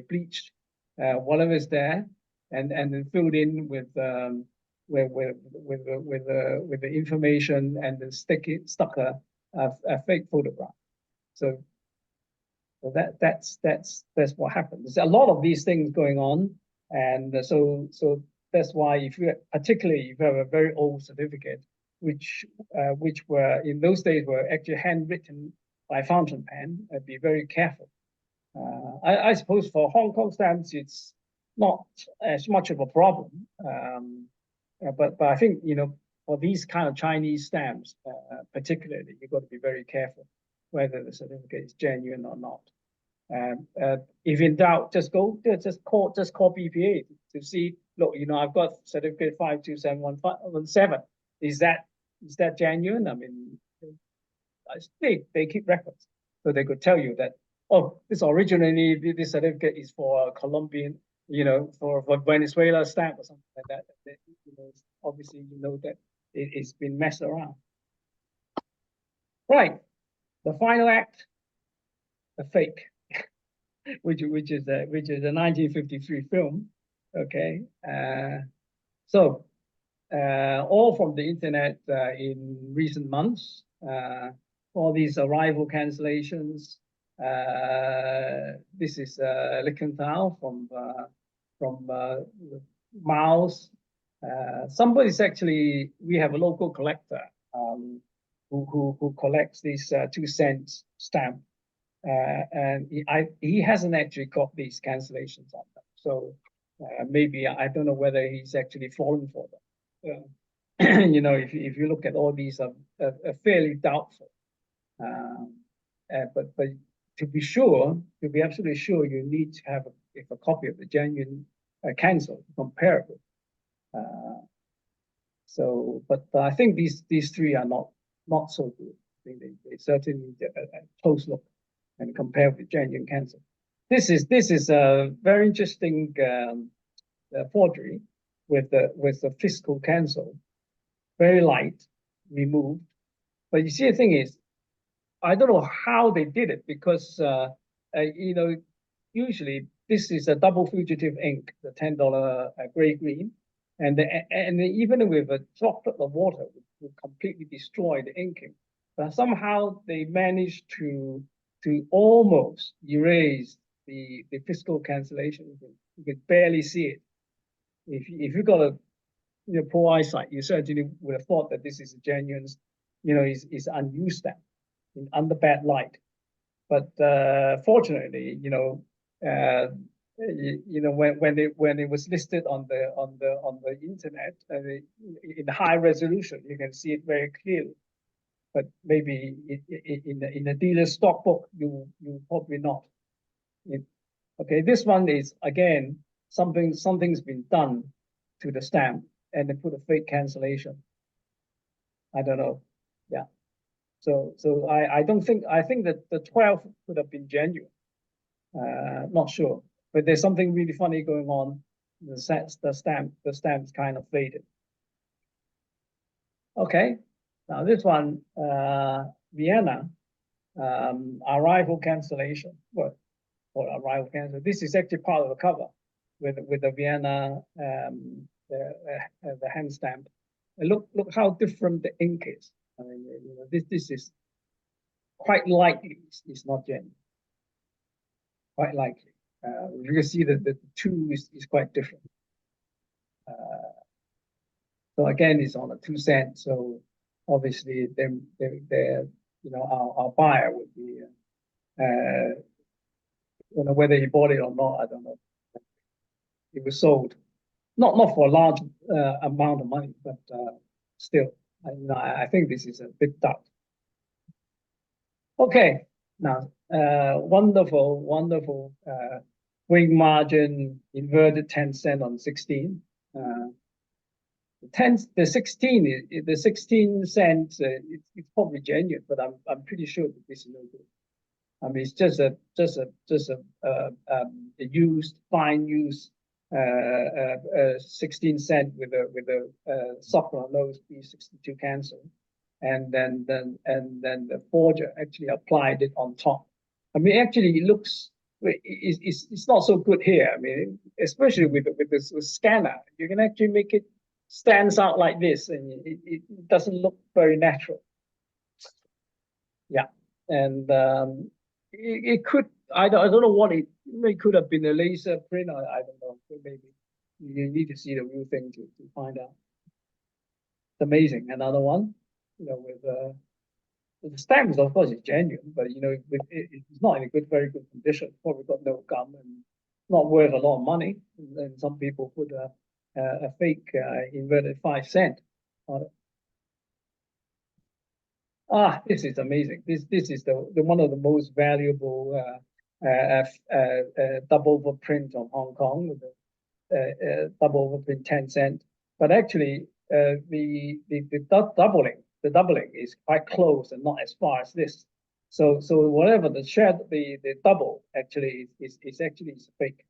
bleached whatever is there, and then filled in with the information, and then stuck a fake photograph. So that's what happened. There's a lot of these things going on, and so that's why particularly if you have a very old certificate, which were in those days were actually handwritten by fountain pen, be very careful. I suppose for Hong Kong stamps, it's not as much of a problem, but I think for these kind of Chinese stamps, particularly, you've got to be very careful whether the certificate is genuine or not. If in doubt, just call BPA to see. Look, I've got certificate 52717. Is that genuine? I mean, they keep records, so they could tell you that, oh, this certificate is for Colombian, for Venezuela stamp or something like that. Obviously, that it's been messed around. Right, the final act, the fake. which is a 1953 film. Okay, so all from the internet in recent months. All these arrival cancellations. This is Lichtenthal from Miles. Somebody's actually, we have a local collector who collects these 2-cent stamp, and he hasn't actually got these cancellations on them. So maybe I don't know whether he's actually fallen for them. You know, if you look at all these are fairly doubtful. But to be sure, to be absolutely sure, you need to have a copy of the genuine cancel to compare it with. So, but I think these three are not so good. I think they certainly need a close look and compare with genuine cancel. This is a very interesting forgery with the fiscal cancel, very light, removed. But you see, the thing is, I don't know how they did it because you know, usually this is a double fugitive ink, the $10 gray green, and even with a droplet of water would completely destroy the inking. But somehow they managed to almost erase the fiscal cancellation. You could barely see it. If you got a poor eyesight, you certainly would have thought that this is a genuine, you know, is unused stamp under bad light. But fortunately, you know, when it was listed on the internet in high resolution, you can see it very clearly. But maybe in a dealer's stock book, you probably not. Okay, this one is again something's been done to the stamp, and they put a fake cancellation. I don't know. Yeah. So I think that the 12 could have been genuine. Not sure, but there's something really funny going on. The stamp's kind of faded. Okay, now this one, Vienna, arrival cancellation. What? Or arrival cancel. This is actually part of the cover with the Vienna the hand stamp. And look how different the ink is. I mean, you know, this is quite likely it's not genuine. Quite likely. You can see that the two is quite different. So again, it's on a 2-cent. So obviously, they're you know, our buyer would be. I don't know whether he bought it or not. I don't know. It was sold, not for a large amount of money, but still, I think this is a big doubt. Okay, now wonderful wing margin inverted 10-cent on 16. The 16 cents. It's probably genuine, but I'm pretty sure that this is no good. I mean, it's just a used, fine used 16 cent with a software nose B62 cancel, and then the forger actually applied it on top. I mean, actually, it looks it's not so good here. I mean, especially with this scanner, you can actually make it stands out like this, and it doesn't look very natural. Yeah, and it could, I don't know what it could have been, a laser print. I don't know. Maybe you need to see the real thing to find out. It's amazing. Another one, you know, with the stamps, of course, it's genuine, but you know, it's not in a very good condition. Probably got no gum and not worth a lot of money. And some people put a fake inverted 5-cent on it. Ah, this is amazing. This is the one of the most valuable double overprint of Hong Kong with the double overprint 10-cent. But actually, the doubling is quite close and not as far as this. So whatever the double actually is actually fake.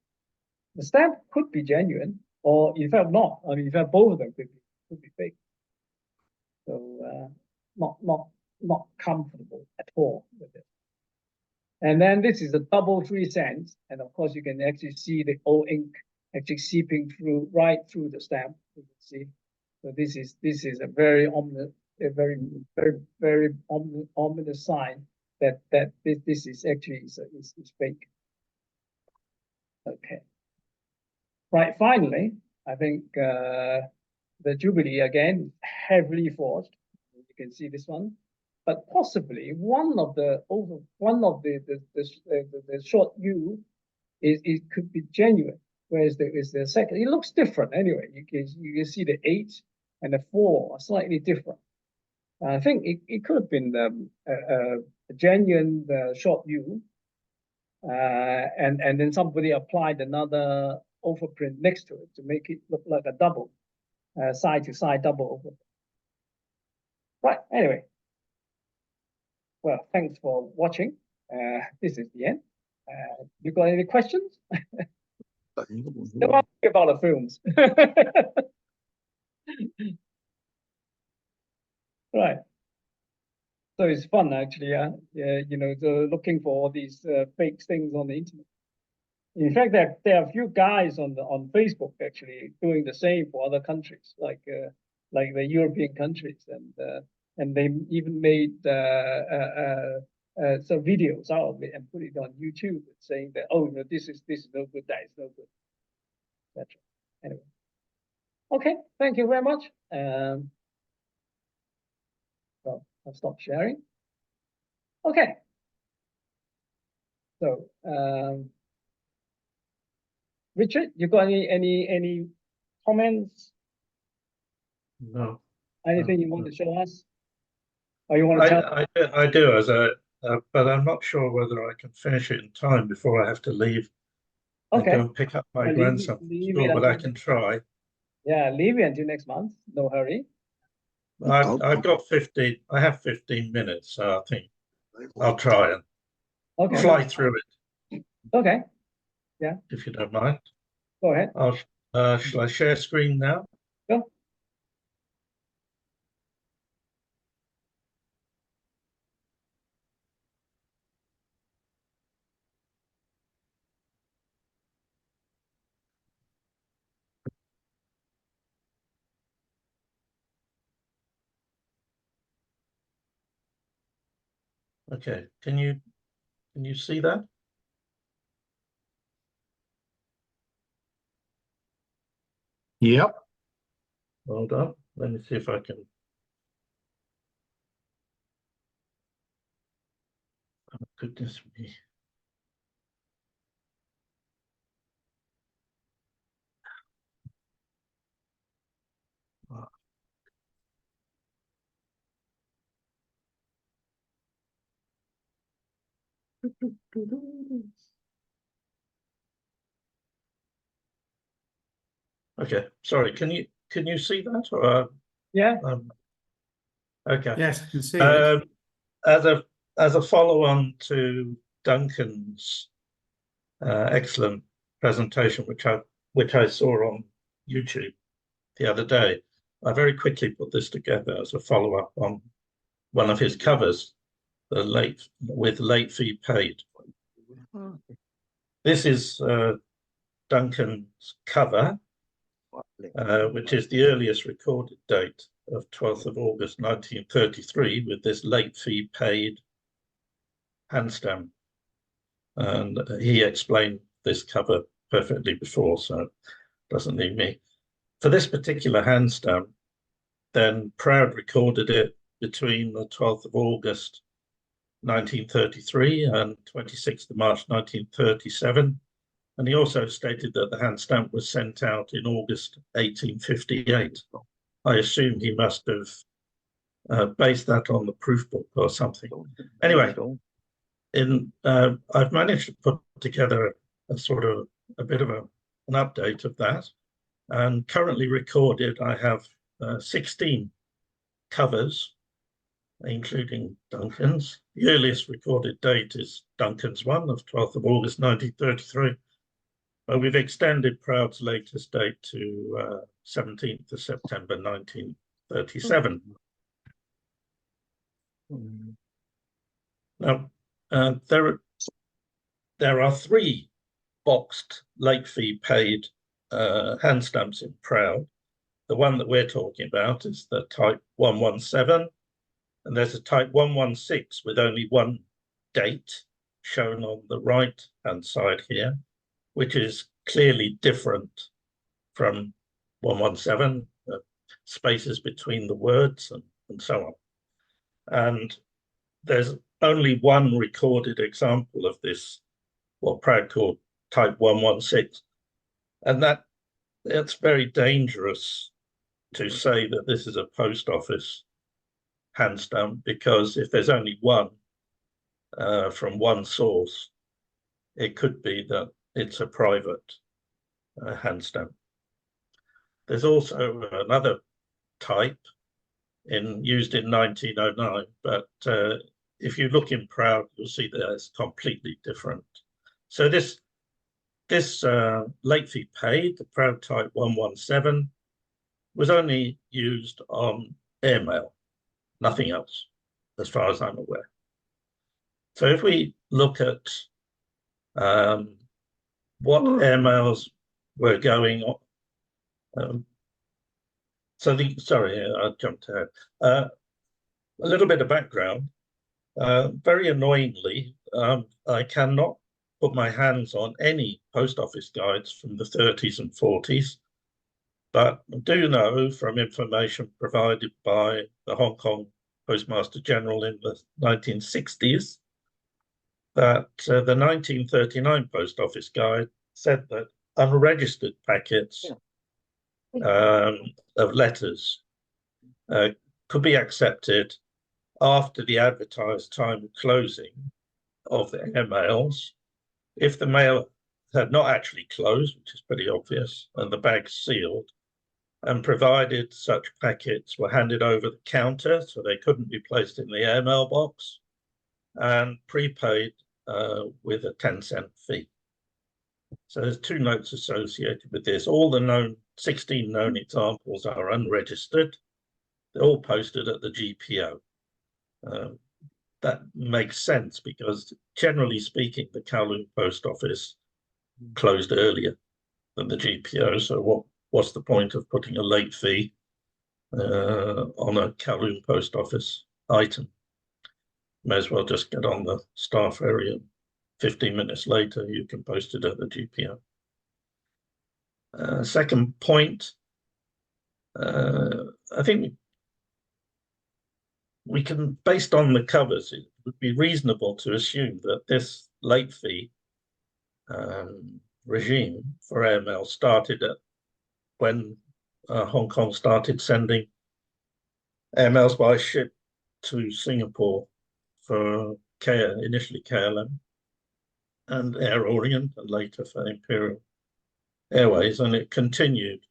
The stamp could be genuine, or in fact not. I mean, in fact, both of them could be fake. So not comfortable at all with it. And then this is a double 3 cents. And of course, you can actually see the old ink actually seeping through right through the stamp. You can see. So this is a very ominous, a very ominous sign that this is actually is fake. Okay. Right. Finally, I think the Jubilee again heavily forged. You can see this one. But possibly one of the short U it could be genuine, whereas the second it looks different anyway. You can see the 8 and the 4 are slightly different. I think it could have been a genuine short U, and then somebody applied another overprint next to it to make it look like a double, side to side double overprint. Right. Anyway. Well, thanks for watching. This is the end. You got any questions? Don't ask me about the films. Right. So it's fun actually, yeah. You know, looking for all these fake things on the internet. In fact, there are a few guys on Facebook actually doing the same for other countries, like the European countries, and they even made some videos out of it and put it on YouTube, saying that, oh no, this is no good, that is no good, etc. Anyway, okay, thank you very much. Well, I'll stop sharing. Okay. So, Richard, you got any comments? No. Anything you want to show us? Or you want to tell? I do, but I'm not sure whether I can finish it in time before I have to leave. Okay. And go and pick up my grandson from school, but I can try. Yeah, leave it until next month. No hurry. I've got 15. I have 15 minutes, so I think I'll try and fly through it. Okay. Yeah. If you don't mind. Go ahead. Shall I share screen now? Go. Okay. Can you see that? Yep. Hold on. Let me see if I can. Oh, goodness me. Oh. Okay, sorry. Can you see that? Or yeah. Okay. Yes, I can see it. As a follow-on to Duncan's excellent presentation, which I saw on YouTube the other day, I very quickly put this together as a follow-up on one of his covers, with late fee paid. This is Duncan's cover, which is the earliest recorded date of 12th of August 1933, with this late fee paid hand stamp. And he explained this cover perfectly before, so it doesn't need me. For this particular hand stamp, then Proud recorded it between the 12th of August 1933 and 26th of March 1937. And he also stated that the hand stamp was sent out in August 1858. I assume he must have based that on the proof book or something. Anyway, I've managed to put together a bit of an update of that. And currently recorded, I have 16 covers, including Duncan's. The earliest recorded date is Duncan's one of 12th of August 1933. But we've extended Proud's latest date to 17th of September 1937. Now, there there are 3 boxed late fee paid hand stamps in Proud. The one that we're talking about is the type 117, and there's a type 116 with only one date shown on the right hand side here, which is clearly different from 117, spaces between the words and so on. And there's only one recorded example of this, what Proud called type 116. And that's very dangerous to say that this is a post office hand stamp, because if there's only one from one source, it could be that it's a private hand stamp. There's also another type used in 1909, but if you look in Proud, you'll see that it's completely different. So this late fee paid, the Proud type 117, was only used on Airmail, nothing else, as far as I'm aware. So if we look at what Airmails were going on, sorry, I jumped ahead. A little bit of background. Very annoyingly, I cannot put my hands on any post office guides from the 30s and 40s, but I do know from information provided by the Hong Kong Postmaster General in the 1960s that the 1939 Post Office Guide said that unregistered packets of letters could be accepted after the advertised time of closing of the airmails if the mail had not actually closed, which is pretty obvious, and the bag's sealed, and provided such packets were handed over the counter so they couldn't be placed in the airmail box, and prepaid with a 10-cent fee. So there's 2 notes associated with this. All the 16 known examples are unregistered. They're all posted at the GPO. That makes sense because, generally speaking, the Kowloon Post Office closed earlier than the GPO. So what's the point of putting a late fee on a Kowloon Post Office item? May as well just get on the staff area. 15 minutes later, you can post it at the GPO. Second point, I think we can, based on the covers, it would be reasonable to assume that this late fee regime for airmail started when Hong Kong started sending airmails by ship to Singapore for initially KLM and Air Orient and later for Imperial Airways, and it continued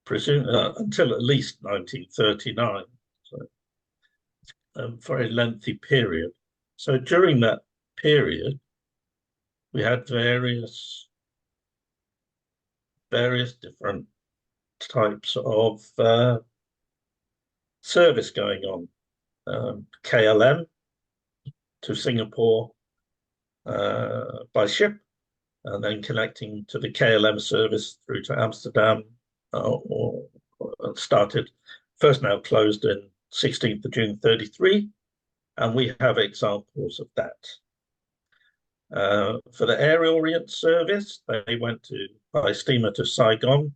until at least 1939, so a very lengthy period. So during that period, we had various different types of service going on. KLM to Singapore by ship, and then connecting to the KLM service through to Amsterdam, or started first, now closed in 16th of June 33, and we have examples of that. For the Air Orient service, they went by steamer to Saigon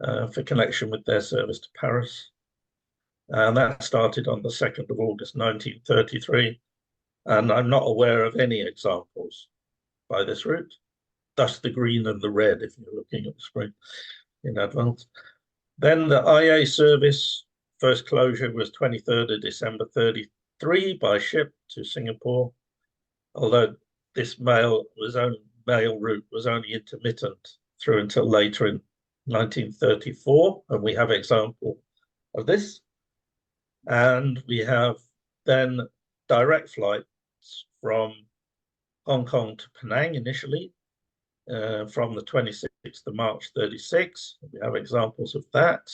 for connection with their service to Paris. And that started on the 2nd of August 1933. And I'm not aware of any examples by this route. Thus the green and the red, if you're looking at the screen in advance. Then the IA service, first closure was 23rd of December 33 by ship to Singapore, although this mail route was only intermittent through until later in 1934, and we have example of this. And we have then direct flights from Hong Kong to Penang initially, from the 26th of March 36. We have examples of that.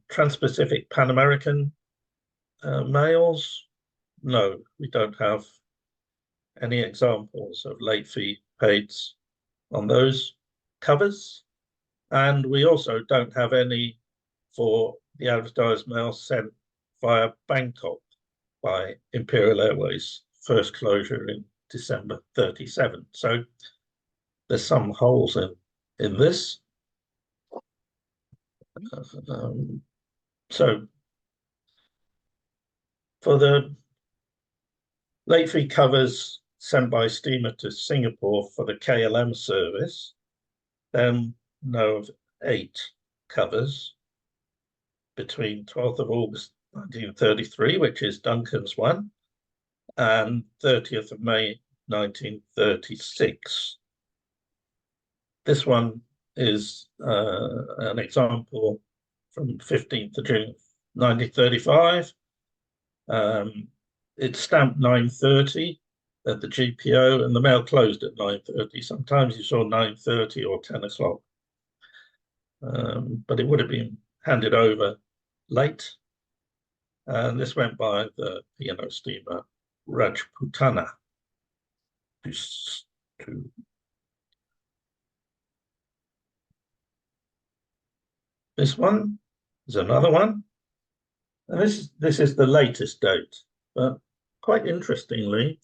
Trans-Pacific Pan American mails, no, we don't have any examples of late fee paid on those covers. And we also don't have any for the advertised mail sent via Bangkok by Imperial Airways, first closure in December 37. So there's some holes in this. So for the late fee covers sent by steamer to Singapore for the KLM service, then know of 8 covers between 12th of August 1933, which is Duncan's one, and 30th of May 1936. This one is an example from 15th of June 1935. It's stamped 9:30 at the GPO, and the mail closed at 9:30. Sometimes you saw 9:30 or 10 o'clock, but it would have been handed over late. And this went by the P&O steamer Rajputana to this one is another one. And this is the latest date, but quite interestingly,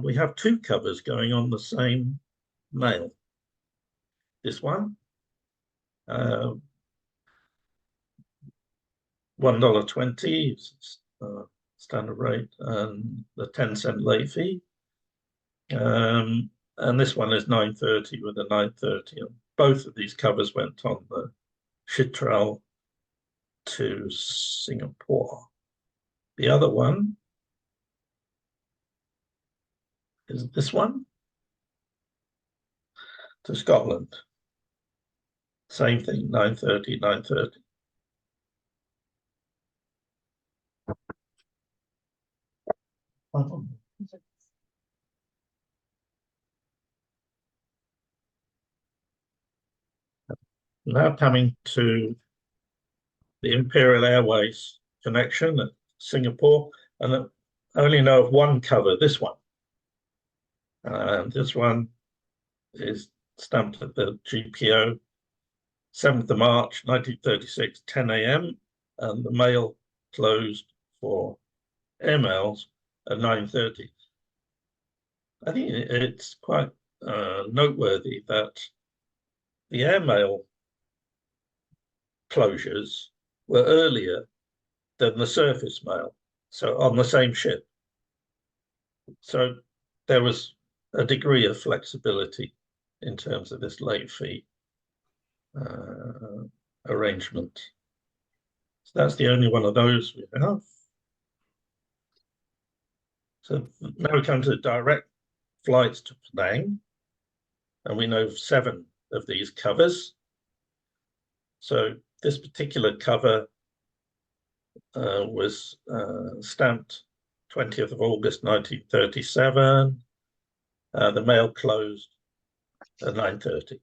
we have 2 covers going on the same mail. This one, $1.20 standard rate, and the 10-cent late fee. And this one is 9:30 with a 9:30. And both of these covers went on the Chitral to Singapore. The other one is this one to Scotland. Same thing, 9:30, 9:30. Now coming to the Imperial Airways connection at Singapore, and I only know of one cover, this one. And this one is stamped at the GPO, 7th of March, 1936, 10 a.m. And the mail closed for Airmails at 9:30. I think it's quite noteworthy that the Airmail closures were earlier than the surface mail, so on the same ship. So there was a degree of flexibility in terms of this late fee arrangement. So that's the only one of those we have. So now we come to direct flights to Penang, and we know 7 of these covers. So this particular cover was stamped 20th of August 1937. The mail closed at 9:30.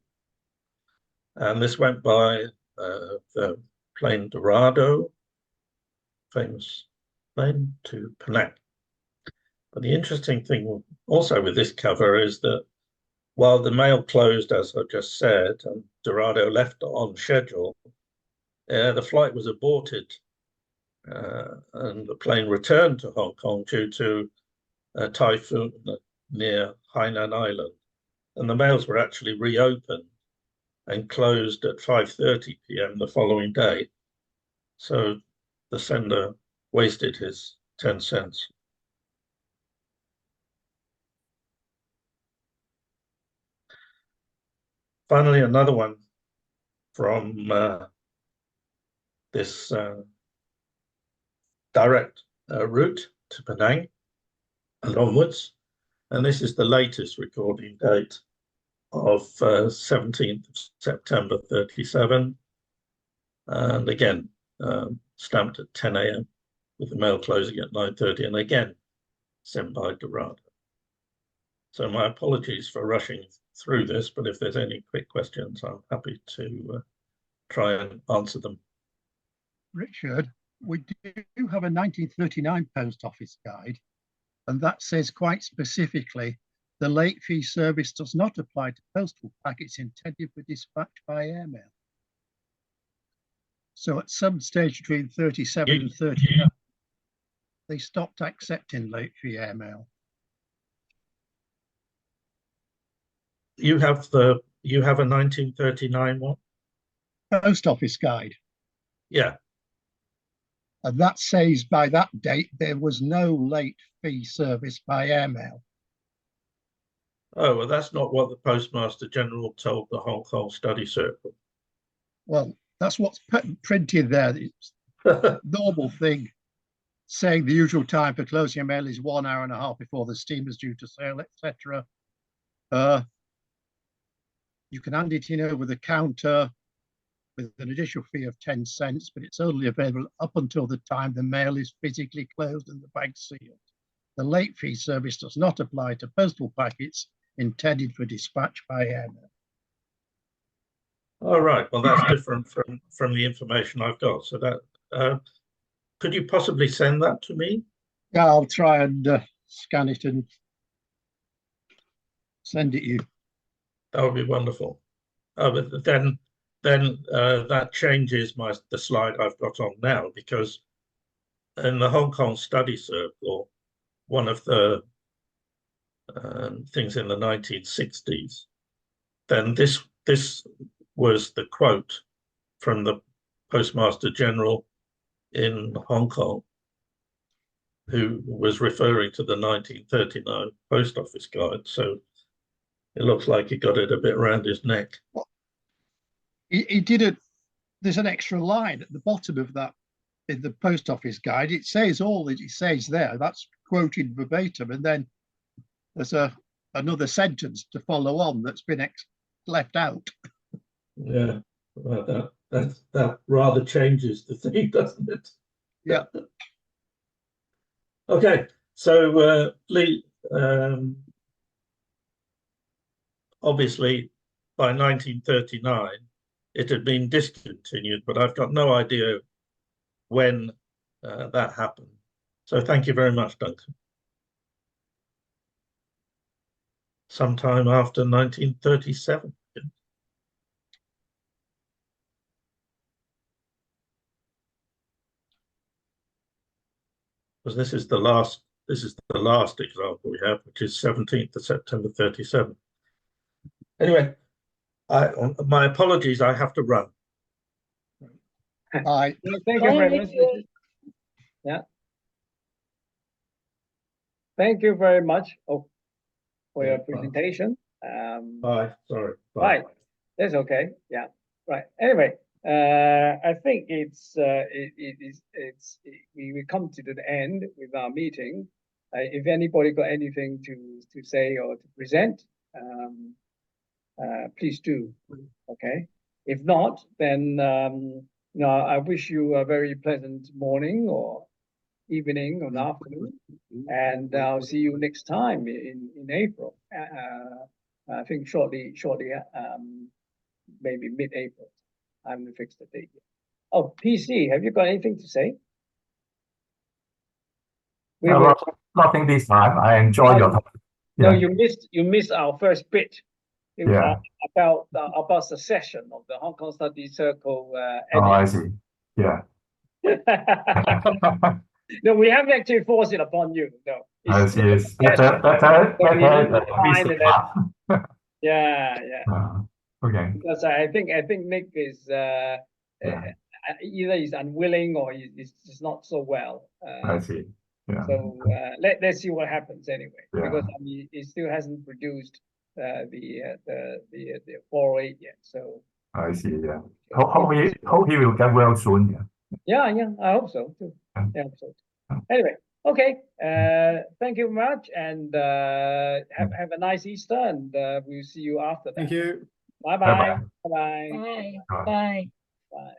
And this went by the plane Dorado, famous plane, to Penang. But the interesting thing also with this cover is that while the mail closed, as I just said, and Dorado left on schedule, the flight was aborted and the plane returned to Hong Kong due to a typhoon near Hainan Island. And the mails were actually reopened and closed at 5:30 p.m. the following day. So the sender wasted his 10 cents. Finally, another one from this direct route to Penang and onwards. And this is the latest recording date of 17th of September 37. And again, stamped at 10 a.m. with the mail closing at 9:30, and again, sent by Dorado. So my apologies for rushing through this, but if there's any quick questions, I'm happy to try and answer them. Richard, we do have a 1939 post office guide, and that says quite specifically, the late fee service does not apply to postal packets intended for dispatch by airmail. So at some stage between 37 and 39, they stopped accepting late fee airmail. You have a 1939 one? Post office guide. Yeah. And that says by that date, there was no late fee service by airmail. Oh, well, that's not what the Postmaster General told the Hong Kong Study Circle. Well, that's what's printed there. It's a normal thing, saying the usual time for closing a mail is 1 hour and a half before the steamer is due to sail, etc. You can hand it in over the counter with an additional fee of 10 cents, but it's only available up until the time the mail is physically closed and the bag sealed. The late fee service does not apply to postal packets intended for dispatch by airmail. All right. Well, that's different from the information I've got. So that could you possibly send that to me? Yeah, I'll try and scan it and send it you. That would be wonderful. But then that changes the slide I've got on now, because in the Hong Kong Study Circle, one of the things in the 1960s, then this was the quote from the Postmaster General in Hong Kong, who was referring to the 1939 Post Office Guide. So it looks like he got it a bit around his neck. He did it. There's an extra line at the bottom of that in the Post Office Guide. It says all that it says there. That's quoted verbatim, and then there's another sentence to follow on that's been left out. Yeah, well, that rather changes the thing, doesn't it? Yeah. Okay, so Lee, obviously by 1939 it had been discontinued, but I've got no idea when that happened. So thank you very much, Duncan. Sometime after 1937. Because this is the last example we have, which is 17th of September 37. Anyway, my apologies, I have to run. Bye. Thank you very much. Yeah. Thank you very much for your presentation. Bye. Sorry. Bye. Right. That's okay. Yeah. Right. Anyway, I think we come to the end with our meeting. If anybody got anything to say or to present, please do. Okay. If not, then I wish you a very pleasant morning or evening or afternoon, and I'll see you next time in April. I think shortly, maybe mid-April. I haven't fixed the date yet. Oh, PC, have you got anything to say? Nothing this time. I enjoyed your topic. No, you missed our first bit. It was Yeah. about the session of the Hong Kong Study Circle. Oh, I see. Yeah. No, we haven't actually forced it upon you. No. I see. It's better. Yeah. Okay. Because I think Nick is either he's unwilling or he's just not so well. I see. Yeah. So let's see what happens anyway. Yeah. Because I mean, he still hasn't produced the 408 yet. So I see. Yeah. Hope he will get well soon. Yeah. Yeah. I hope so too. Yeah, I hope so too. Anyway, okay. Thank you very much, and have a nice Easter, and we'll see you after that. Thank you. Bye-bye. Bye-bye. Bye-bye. Bye. Bye. Bye.